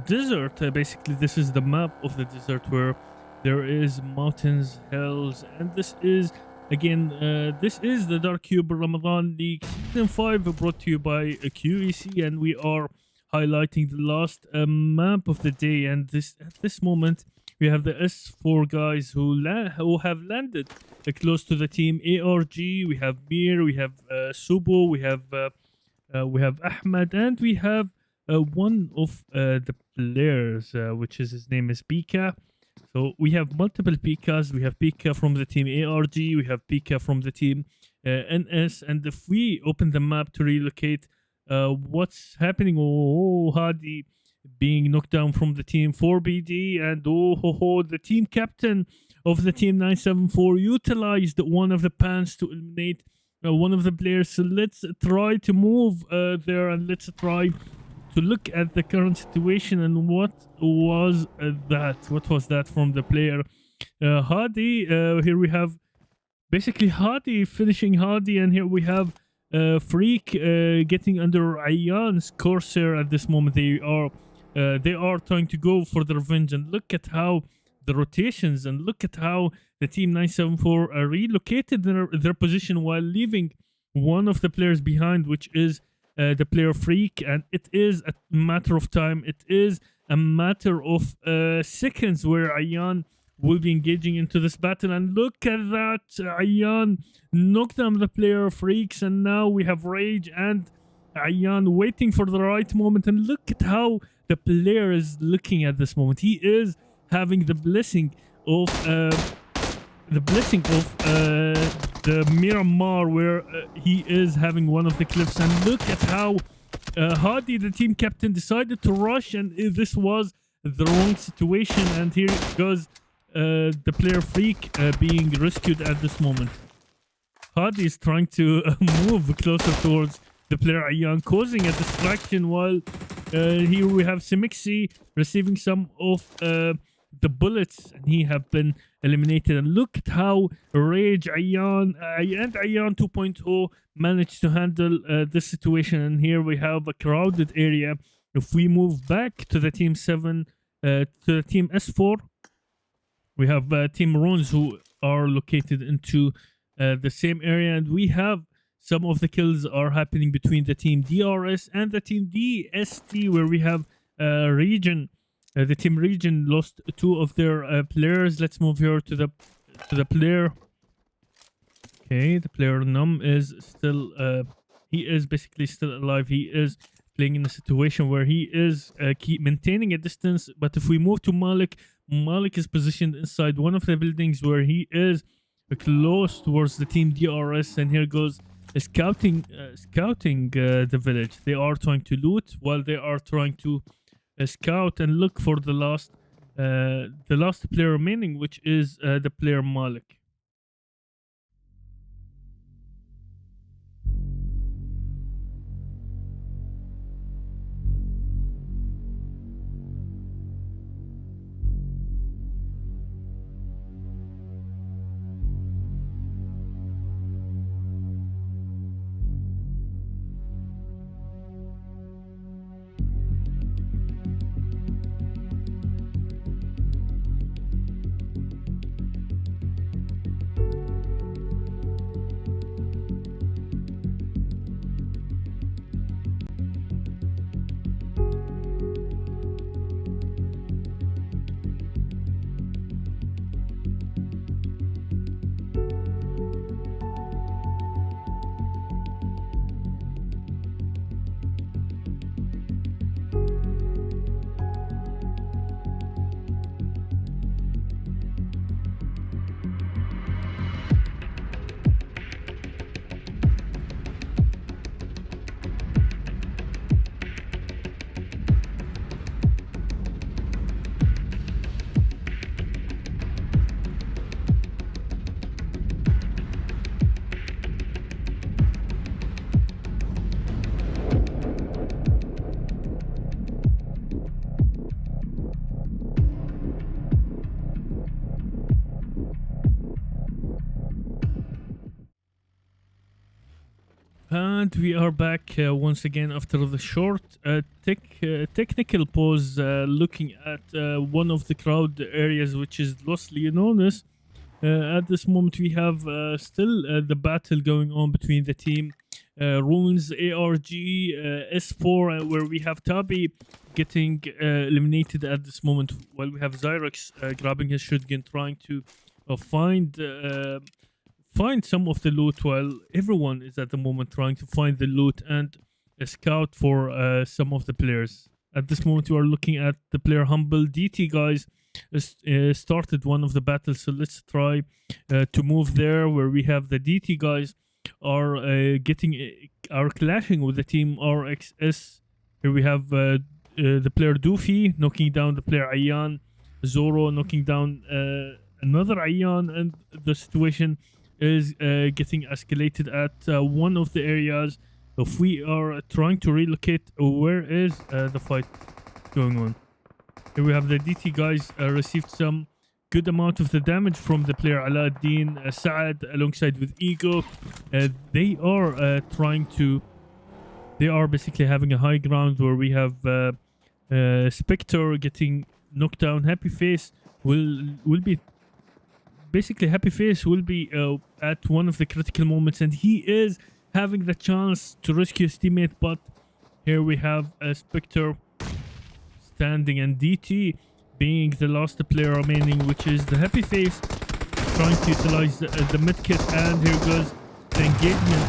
desert. Basically, this is the map of the desert where there is mountains, hills, and this is again this is the Dark Cube Ramadan League Season 5, brought to you by QEC, and we are highlighting the last map of the day. And at this moment, we have the S4 guys who have landed close to the team ARG. We have Mir, we have Subo, we have Ahmed, and we have one of the players, which is his name is Pika. So we have multiple Pikas. We have Pika from the team ARG, we have Pika from the team NS, and if we open the map to relocate, what's happening? Oh, Hadi being knocked down from the team 4BD, and the team captain of the team 974 utilized one of the pans to eliminate one of the players. So let's try to move there, and let's try to look at the current situation and what was that from the player Hadi. Here we have basically Hadi finishing Hadi, and here we have Freak getting under Ayan's Corsair at this moment. They are trying to go for the revenge, and look at how the rotations, and look at how the team 974 relocated their position while leaving one of the players behind, which is the player Freak. And it is a matter of time, it is a matter of seconds where Ayan will be engaging into this battle. And look at that, Ayan knocked down the player Freaks, and now we have Rage and Ayan waiting for the right moment. And look at how the player is looking at this moment. He is having the blessing of the Miramar, where he is having one of the cliffs. And look at how Hadi, the team captain, decided to rush, and this was the wrong situation. And here goes the player Freak being rescued at this moment. Hadi is trying to move closer towards the player Ayan, causing a distraction, while here we have Simixi receiving some of the bullets, and he have been eliminated. And look at how Rage, Ayan, and Ayan 2.0 managed to handle this situation. And here we have a crowded area. If we move back to the team 7, to the team S4, we have Team Rons, who are located into the same area, and we have some of the kills are happening between the team DRS and the team DST, where we have Region. The team Region lost 2 of their players. Let's move here to the player. Okay, the player Num is still he is basically still alive. He is playing in a situation where he is keep maintaining a distance. But if we move to Malik, Malik is positioned inside one of the buildings where he is close towards the team DRS, and here goes scouting the village. They are trying to loot while they are trying to scout and look for the last player remaining, which is the player Malik. And we are back once again after the short technical pause, looking at one of the crowd areas, which is Los Leonones. At this moment, we have still the battle going on between the team Runes, ARG, S4, where we have Tabi getting eliminated at this moment, while we have Zyrex grabbing his shotgun, trying to find some of the loot, while everyone is at the moment trying to find the loot and scout for some of the players. At this moment, we are looking at the player Humble. DT guys started one of the battles, so let's try to move there, where we have the DT guys are clashing with the team RXS. Here we have the player Doofy knocking down the player Ayan, Zoro knocking down another Ayan, and the situation is getting escalated at one of the areas. if we are trying to relocate, where is the fight going on? Here we have the DT guys received some good amount of the damage from the player Alauddin Saad alongside with Ego. They are trying to... They are basically having a high ground where we have Spectre getting knocked down. Happy Face will be... Basically, Happy Face will be at one of the critical moments, and he is having the chance to rescue his teammate, but here we have Spectre standing and DT being the last player remaining, which is the Happy Face, trying to utilize the medkit, and here goes the engagement.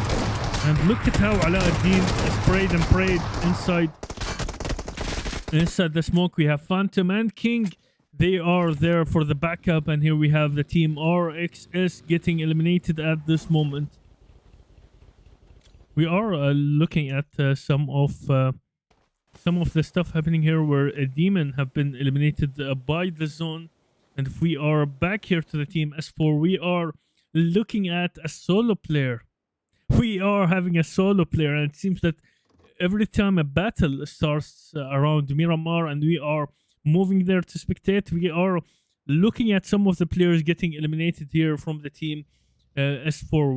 And look at how Alauddin sprayed and prayed inside the smoke. We have Phantom and King. They are there for the backup, and here we have the team RXS getting eliminated at this moment. We are looking at some of the stuff happening here where a demon have been eliminated by the zone. And if we are back here to the team S4, we are looking at a solo player. We are having a solo player, and it seems that every time a battle starts around Miramar and we are moving there to spectate, we are looking at some of the players getting eliminated here from the team S4,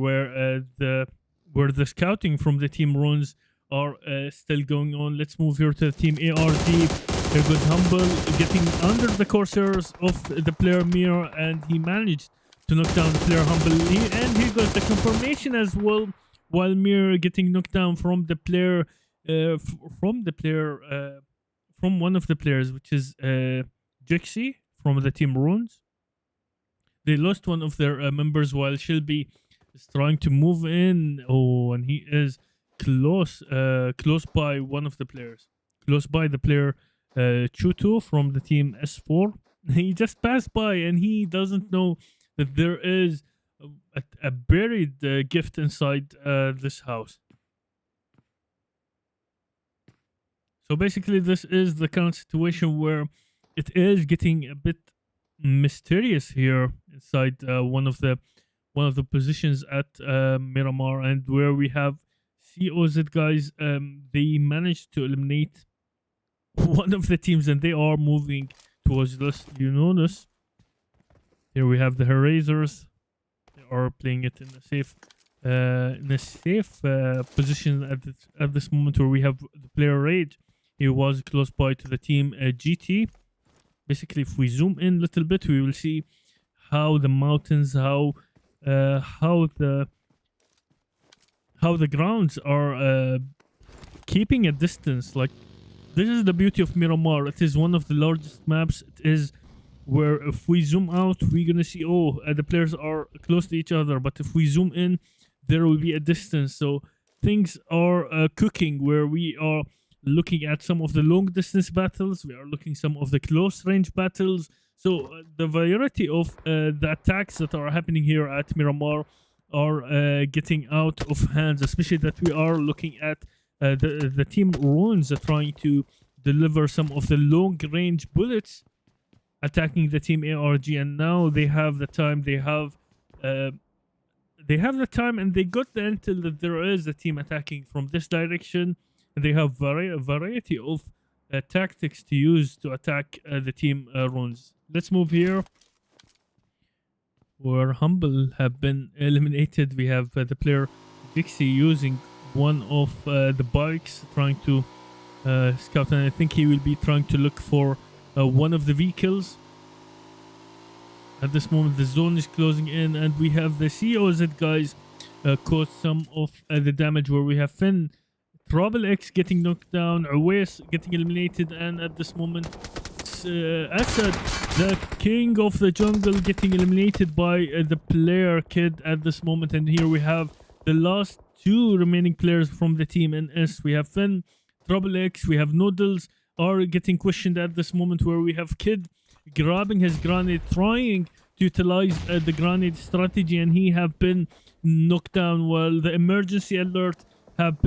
where the scouting from the team runs are still going on. Let's move here to the team ARD. Here goes Humble getting under the coursers of the player Mir, and he managed to knock down the player Humble. And here goes the confirmation as well, while Mir getting knocked down from the player from one of the players, which is Jixie from the team Runes. They lost one of their members while Shelby is trying to move in. Oh, and he is close by one of the players. Close by the player Chuto from the team S4. He just passed by and he doesn't know that there is a buried gift inside this house. So basically, this is the current situation where it is getting a bit mysterious here inside one of the positions at Miramar, and where we have CORCZ guys. They managed to eliminate one of the teams, and they are moving towards this. You notice here we have the Erasers. They are playing it in a safe position at this moment, where we have the player Rage. He was close by to the team GT. Basically, if we zoom in a little bit, we will see how the mountains, how the grounds are keeping a distance. Like, this is the beauty of Miramar. It is one of the largest maps. It is where if we zoom out, we're gonna see the players are close to each other. But if we zoom in, there will be a distance. So things are cooking, where we are looking at some of the long distance battles. We are looking some of the close range battles. So the variety of the attacks that are happening here at Miramar are getting out of hands, especially that we are looking at the team Runes are trying to deliver some of the long range bullets attacking the team ARG, and now they have the time. They have the time, and they got the intel that there is a team attacking from this direction. And they have a variety of tactics to use to attack the team Runes. Let's move here, where Humble have been eliminated. We have the player Dixie using one of the bikes, trying to scout, and I think he will be trying to look for one of the vehicles. At this moment, the zone is closing in, and we have the CORCZ guys cause some of the damage, where we have Finn, Trouble X getting knocked down, Awais getting eliminated, and at this moment, Asad, the king of the jungle, getting eliminated by the player Kid at this moment. And here we have the last two remaining players from the team NS. We have Finn, Trouble X, we have Noodles are getting questioned at this moment, where we have Kid grabbing his grenade, trying to utilize the grenade strategy, and he have been knocked down while the emergency alert have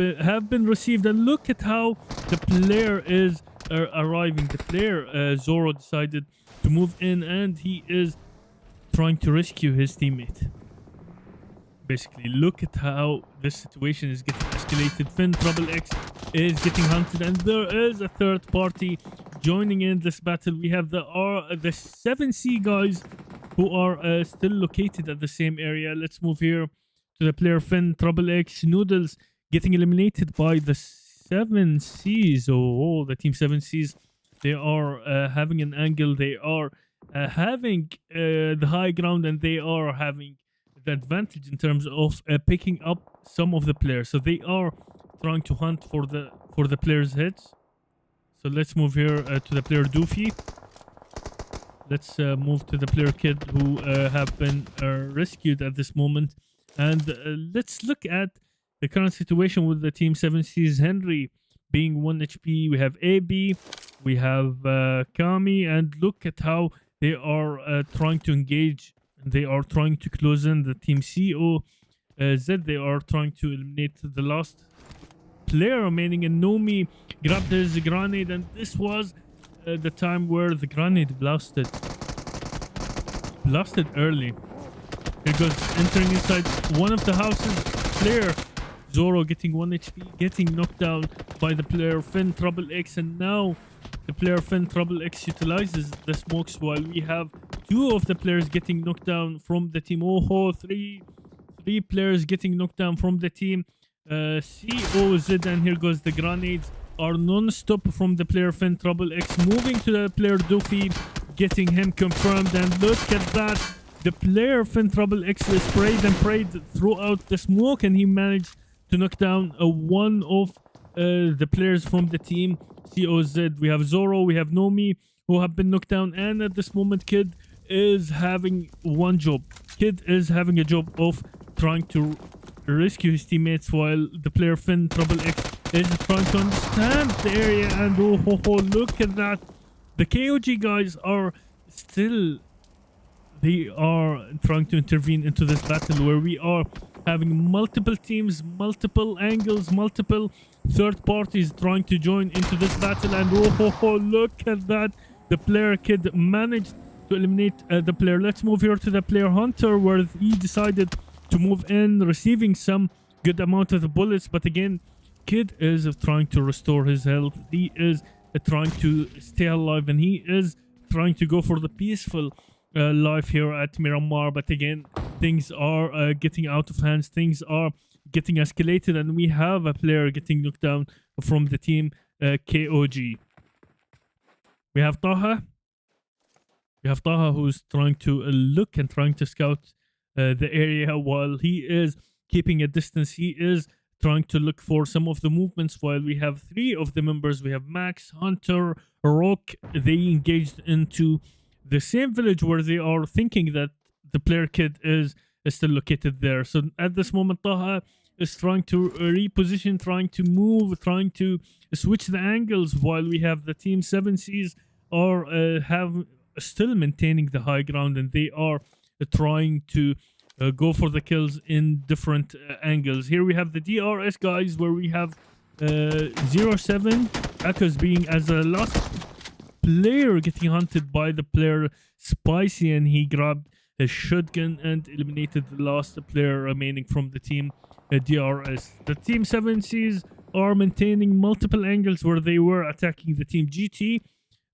been received. And look at how the player is arriving. The player Zoro decided to move in, and he is trying to rescue his teammate. Basically, look at how this situation is getting escalated. Finn Trouble X is getting hunted, and there is a third party joining in this battle. We have the 7C guys who are still located at the same area. Let's move here to the player Finn Trouble X. Noodles getting eliminated by the 7Cs. Oh, the team 7Cs. They are having an angle. They are having the high ground, and they are having the advantage in terms of picking up some of the players. So they are trying to hunt for the players' heads. So let's move here to the player Doofy. Let's move to the player Kid, who have been rescued at this moment. And let's look at the current situation with the team 7C's. Henry being 1 HP. We have AB. We have Kami. And look at how they are trying to engage. They are trying to close in the team CORCZ. They are trying to eliminate the last player remaining. And Nomi grabbed his grenade. And this was the time where the grenade blasted early. Here goes entering inside one of the houses. Player Zoro getting 1 HP, getting knocked down by the player Finn Trouble X, and now the player Finn Trouble X utilizes the smokes while we have 2 of the players getting knocked down from the team. Three players getting knocked down from the team COZ, and here goes the grenades are non-stop from the player Finn Trouble X, moving to the player Doofy, getting him confirmed. And look at that, the player Finn Trouble X sprayed and prayed throughout the smoke, and he managed to knock down one of the players from the team COZ. We have Zoro, we have Nomi, who have been knocked down, and at this moment Kid is having one job. Kid is having a job of trying to rescue his teammates, while the player Finn Trouble X is trying to understand the area. And look at that, the KOG guys are still, they are trying to intervene into this battle where we are having multiple teams, multiple angles, multiple third parties trying to join into this battle. And look at that, the player Kid managed to eliminate the player. Let's move here to the player Hunter, where he decided to move in, receiving some good amount of the bullets. But again, Kid is trying to restore his health. He is trying to stay alive, and he is trying to go for the peaceful life here at Miramar. But again, things are getting out of hands. Things are getting escalated, and we have a player getting knocked down from the team KOG. We have Taha. We have Taha, who's trying to look and trying to scout the area while he is keeping a distance. He is trying to look for some of the movements, while we have 3 of the members. We have Max, Hunter, Rock. They engaged into the same village where they are thinking that the player Kid is still located there. So at this moment, Taha is trying to reposition, trying to move, trying to switch the angles, while we have the team 7Cs are still maintaining the high ground, and they are trying to go for the kills in different angles. Here we have the DRS guys, where we have 07 Echoes being as a last player getting hunted by the player Spicy, and he grabbed his shotgun and eliminated the last player remaining from the team DRS. The team 7Cs are maintaining multiple angles where they were attacking the team GT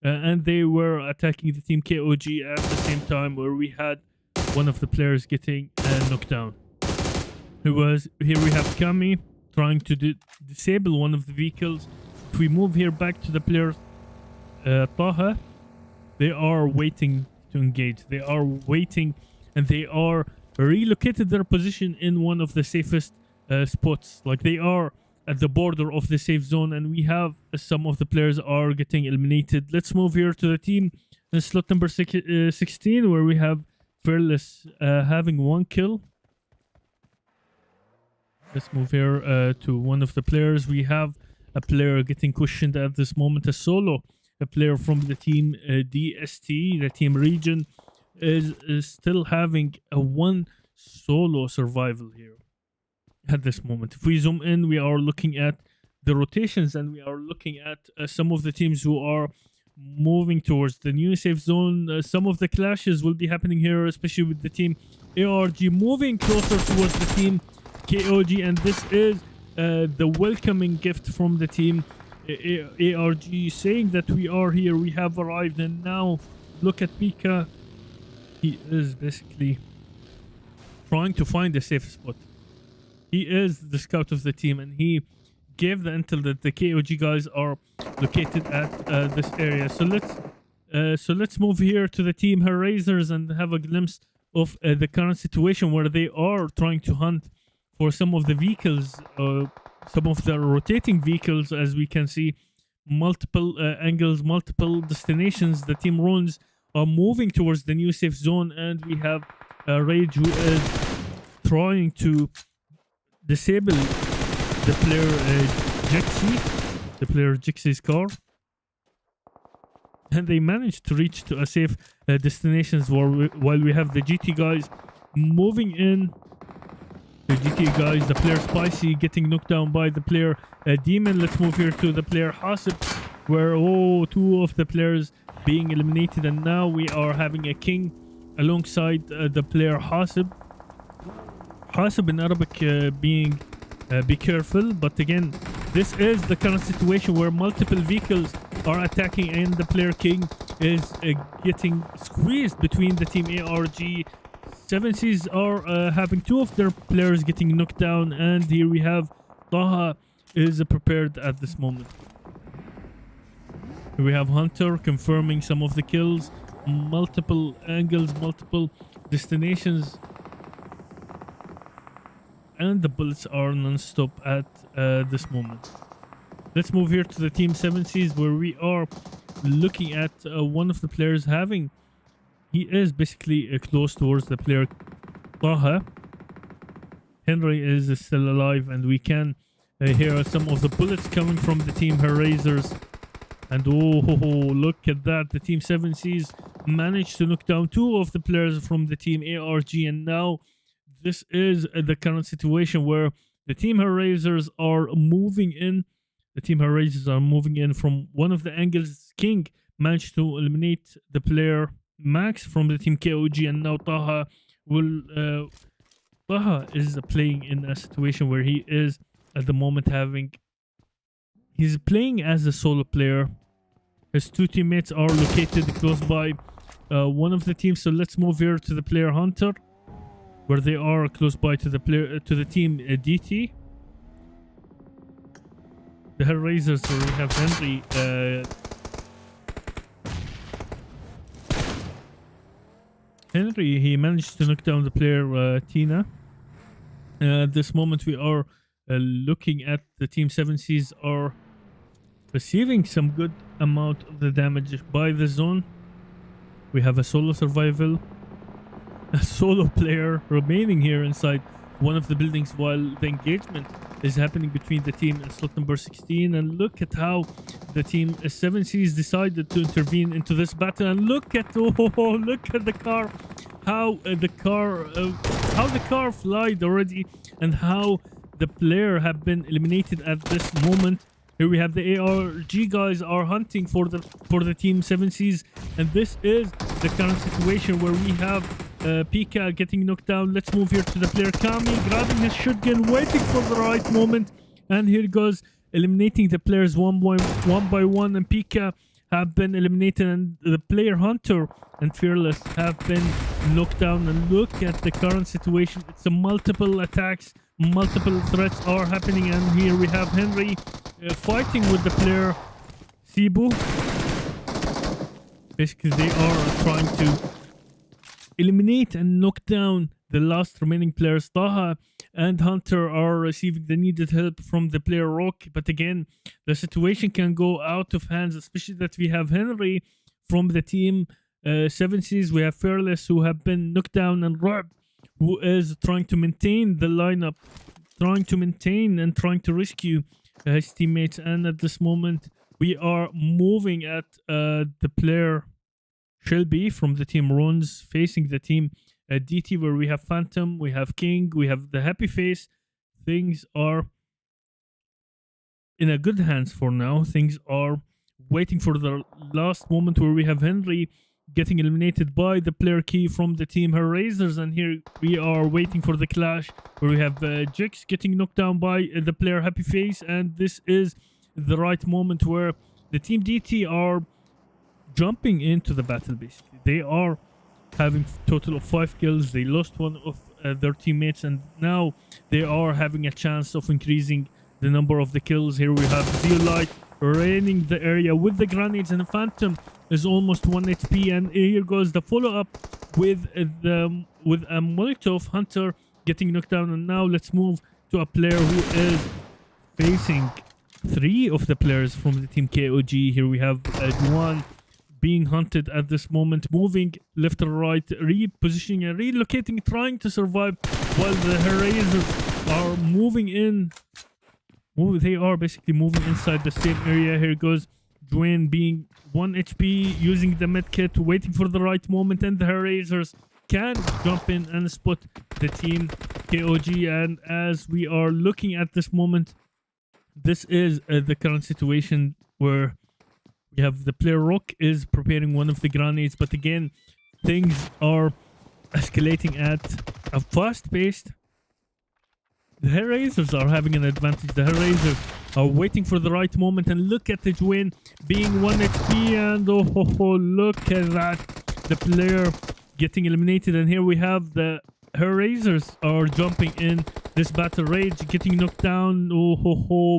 and they were attacking the team KOG at the same time, where we had one of the players getting knocked down. Here we have Kami trying to disable one of the vehicles. If we move here back to the player Taha, they are waiting to engage. They are waiting, and they are relocated their position in one of the safest spots. Like, they are at the border of the safe zone, and we have some of the players are getting eliminated. Let's move here to the team in slot number 16, where we have Fearless having 1 kill. Let's move here to one of the players. We have a player getting cushioned at this moment, a solo. A player from the team DST, the team region, is still having a 1 solo survival here at this moment. If we zoom in, we are looking at the rotations, and we are looking at some of the teams who are moving towards the new safe zone. Some of the clashes will be happening here, especially with the team ARG moving closer towards the team KOG, and this is the welcoming gift from the team ARG, saying that we are here, we have arrived. And now look at Pika. He is basically trying to find a safe spot. He is the scout of the team, and he gave the intel that the KOG guys are located at this area. So let's move here to the team Hellraisers and have a glimpse of the current situation, where they are trying to hunt for some of the vehicles, some of the rotating vehicles. As we can see, multiple angles, multiple destinations. The team Runes are moving towards the new safe zone, and we have Rage, who is trying to disable the player Jixie's car, and they managed to reach to a safe destinations while we have the GT guys moving in. The GT guys, the player Spicy getting knocked down by the player Demon. Let's move here to the player Hasib, where two of the players being eliminated, and now we are having a king alongside the player Hasib. Hasib in Arabic being be careful, but again, this is the current situation where multiple vehicles are attacking, and the player King is getting squeezed between the team ARG. 7Cs are having two of their players getting knocked down, and here we have Taha is prepared at this moment. Here we have Hunter confirming some of the kills, multiple angles, multiple destinations, and the bullets are non-stop at this moment. Let's move here to the team 7Cs, where we are looking at one of the players having, he is basically close towards the player Taha. Henry is still alive, and we can hear some of the bullets coming from the team Hellraisers. And look at that, the team 7Cs managed to knock down two of the players from the team ARG, and now this is the current situation where the team Hellraisers are moving in. The team Hellraisers are moving in from one of the angles. King managed to eliminate the player Max from the team KOG, and now Taha will Taha is playing in a situation where he is at the moment he's playing as a solo player. His two teammates are located close by one of the teams. So let's move here to the player Hunter, where they are close by to the team DT. The Hellraisers, where we have Henry, he managed to knock down the player Tina. At this moment, we are looking at the team 7Cs are receiving some good amount of the damage by the zone. We have a solo survival, a solo player remaining here inside one of the buildings while the engagement is happening between the team and slot number 16. And look at how the team 7Cs decided to intervene into this battle. And look at look at the car, how the car flied already, and how the player have been eliminated at this moment. Here we have the ARG guys are hunting for the team 7Cs, and this is the current situation where we have Pika getting knocked down. Let's move here to the player Kami, grabbing his shotgun, waiting for the right moment, and here goes eliminating the players one by one, and Pika have been eliminated, and the player Hunter and Fearless have been knocked down. And look at the current situation. It's a multiple attacks, multiple threats are happening, and here we have Henry fighting with the player Cebu. Basically, they are trying to eliminate and knock down the last remaining players. Taha and Hunter are receiving the needed help from the player Rock, but again, the situation can go out of hands, especially that we have Henry from the team 7Cs. We have Fearless, who have been knocked down, and Rob, who is trying to maintain the lineup, trying to rescue his teammates. And at this moment, we are moving at the player Shelby from the team Runs facing the team DT, where we have Phantom, we have King, we have the Happy Face. Things are in a good hands for now. Things are waiting for the last moment, where we have Henry getting eliminated by the player key from the team Erasers. And here we are waiting for the clash where we have Jix getting knocked down by the player Happy Face. And this is the right moment where the team DT are jumping into the battle. Basically, they are having total of 5 kills. They lost one of their teammates, and now they are having a chance of increasing the number of the kills. Here we have Zeolite raining the area with the grenades, and the Phantom is almost 1 HP. And here goes the follow-up with a Molotov Hunter getting knocked down. And now let's move to a player who is facing 3 of the players from the team KOG. Here we have JAWAN being hunted at this moment, moving left or right, repositioning and relocating, trying to survive while the Erasers are moving in. They are basically moving inside the same area. Here goes JAWAN being 1 HP, using the medkit, waiting for the right moment, and the Erasers can jump in and spot the team KOG. And as we are looking at this moment, this is the current situation where we have the player Rock is preparing one of the grenades, but again, things are escalating at a fast pace. The Erasers are having an advantage. The Erasers are waiting for the right moment, and look at the JAWAN being 1 HP, and look at that. The player getting eliminated, and here we have the Erasers are jumping in this battle rage, getting knocked down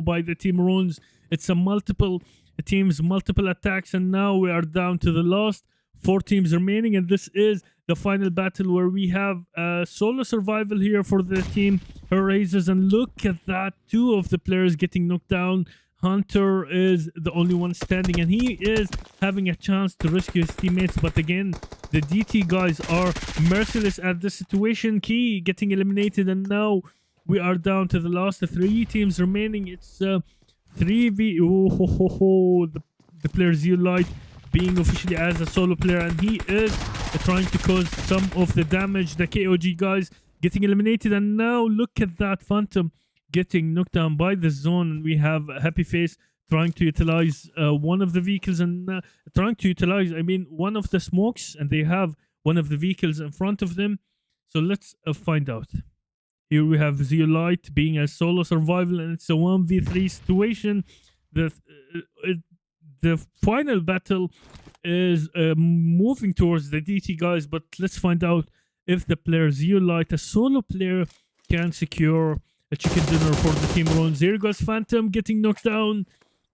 by the team Runes. It's a multiple attacks, and now we are down to the last 4 teams remaining, and this is the final battle where we have solo survival here for the team Erasers. And look at that, 2 of the players getting knocked down. Hunter is the only one standing, and he is having a chance to rescue his teammates, but again, the DT guys are merciless at this situation. Key getting eliminated, and now we are down to the last 3 teams remaining. It's 3v. The player Zeolite being officially as a solo player, and he is trying to cause some of the damage. The KOG guys getting eliminated, and now look at that, Phantom getting knocked down by the zone. And we have Happy Face trying to utilize one of the vehicles, and one of the smokes, and they have one of the vehicles in front of them. So let's find out. Here we have Zeolite being a solo survival, and it's a 1v3 situation. The final battle is moving towards the DT guys, but let's find out if the player Zeolite, a solo player, can secure a chicken dinner for the team Runes. Here goes Phantom getting knocked down,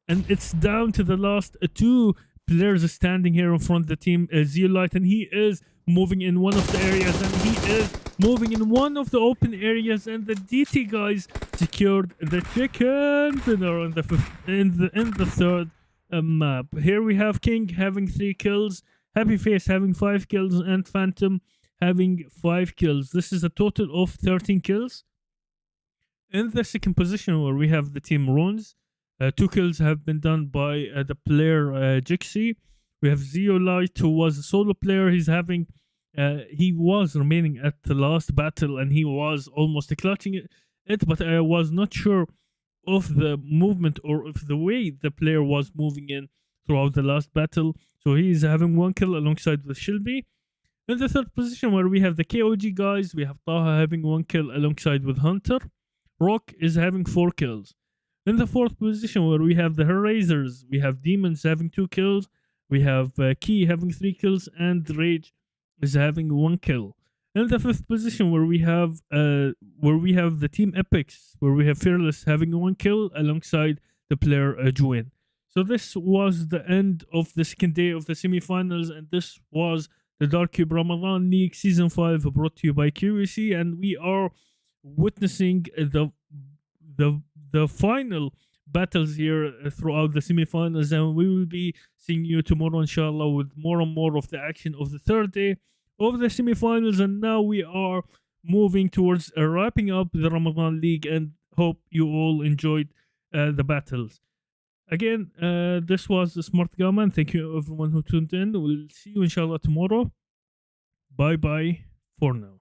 and it's down to the last 2 players standing here in front of the team Zeolite, and he is moving in one of the areas, and he is moving in one of the open areas, and the DT guys secured the chicken dinner in the third map. Here we have King having 3 kills, Happy Face having 5 kills, and Phantom having 5 kills. This is a total of 13 kills. In the second position, where we have the team Runes, 2 kills have been done by the player Jixi. We have Zeolite, who was a solo player. He was remaining at the last battle, and he was almost clutching it, but I was not sure of the movement or of the way the player was moving in throughout the last battle. So he's having 1 kill alongside with Shilby. In the third position, where we have the KOG guys, we have Taha having 1 kill alongside with Hunter. Rock is having 4 kills. In the fourth position, where we have the Erasers, we have Demons having 2 kills. We have Key having 3 kills, and Rage is having 1 kill. In the fifth position, where we have the team Epics, where we have Fearless having 1 kill alongside the player JAWAN. So this was the end of the second day of the semifinals, and this was the Dark Cube Ramadan League Season 5, brought to you by QVC, and we are witnessing the final battles here throughout the semifinals, and we will be seeing you tomorrow, inshallah, with more and more of the action of the third day of the semifinals. And now we are moving towards wrapping up the Ramadan League, and hope you all enjoyed the battles. Again, this was Smartgama, and thank you everyone who tuned in. We'll see you inshallah tomorrow. Bye bye for now.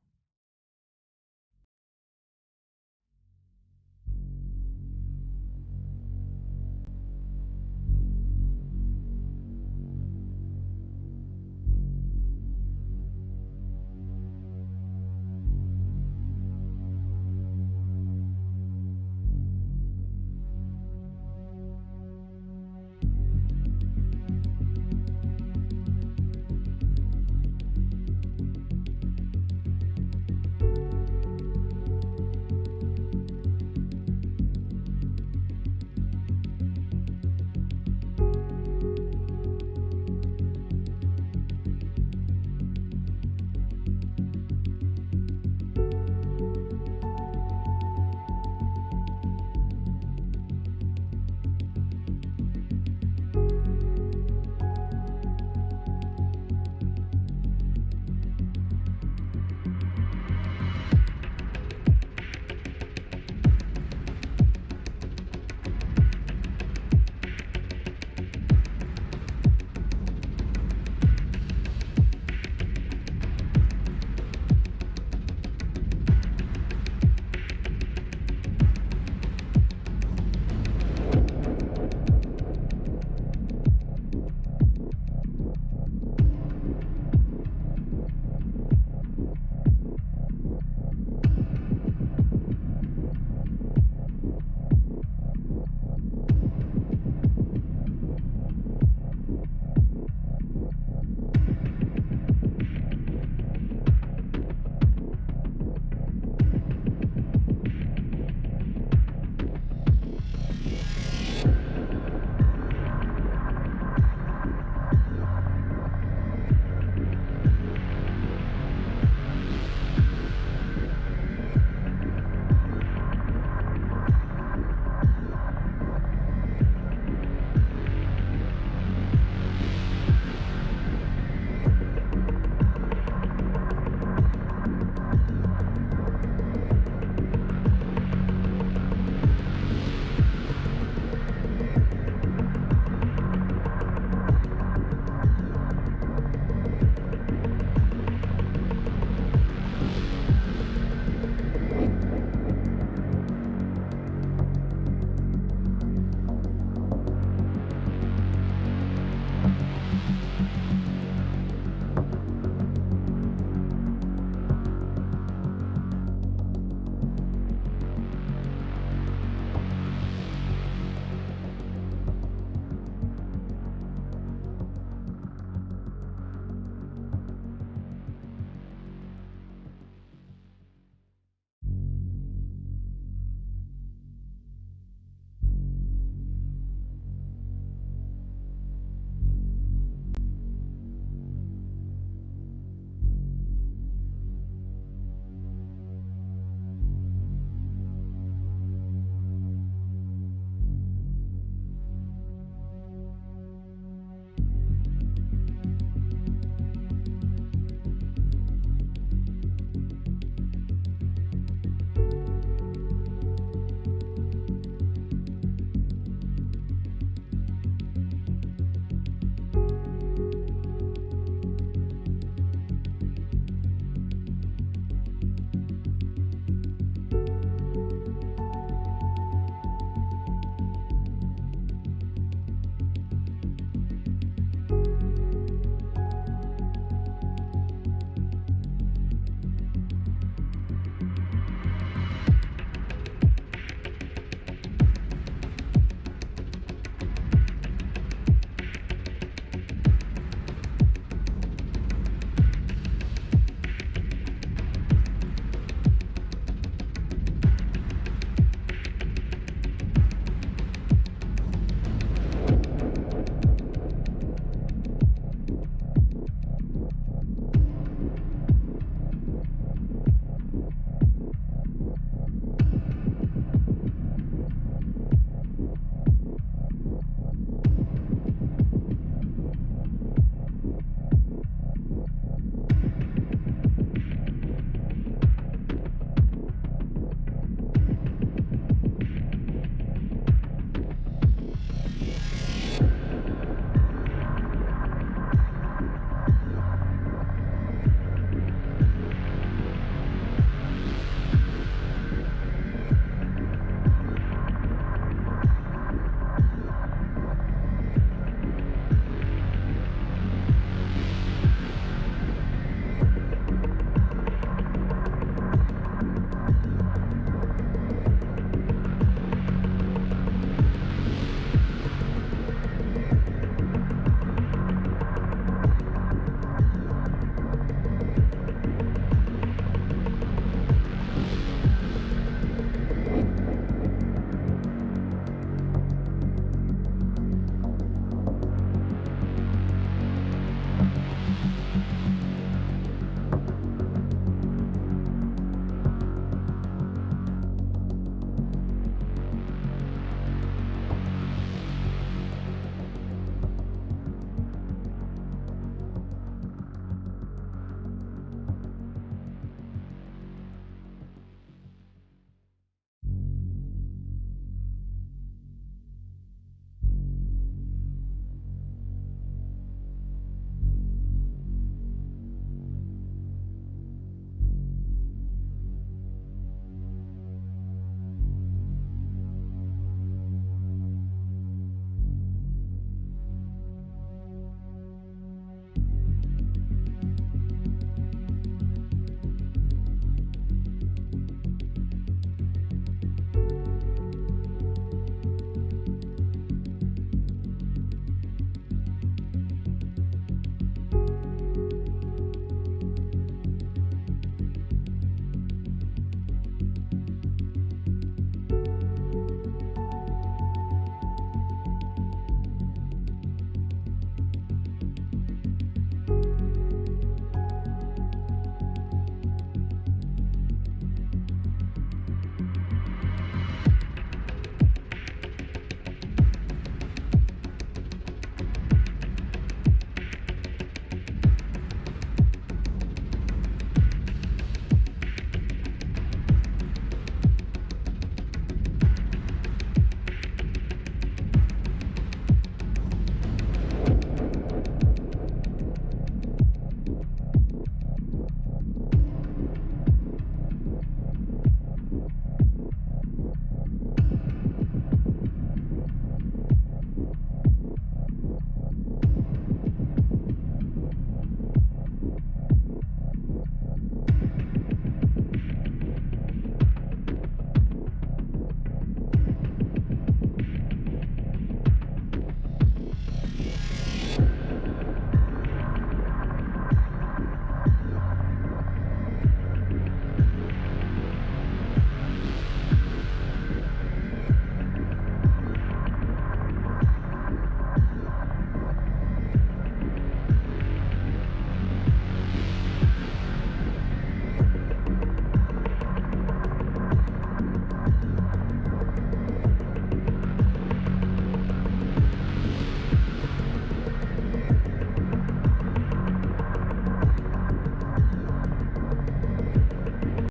Bye.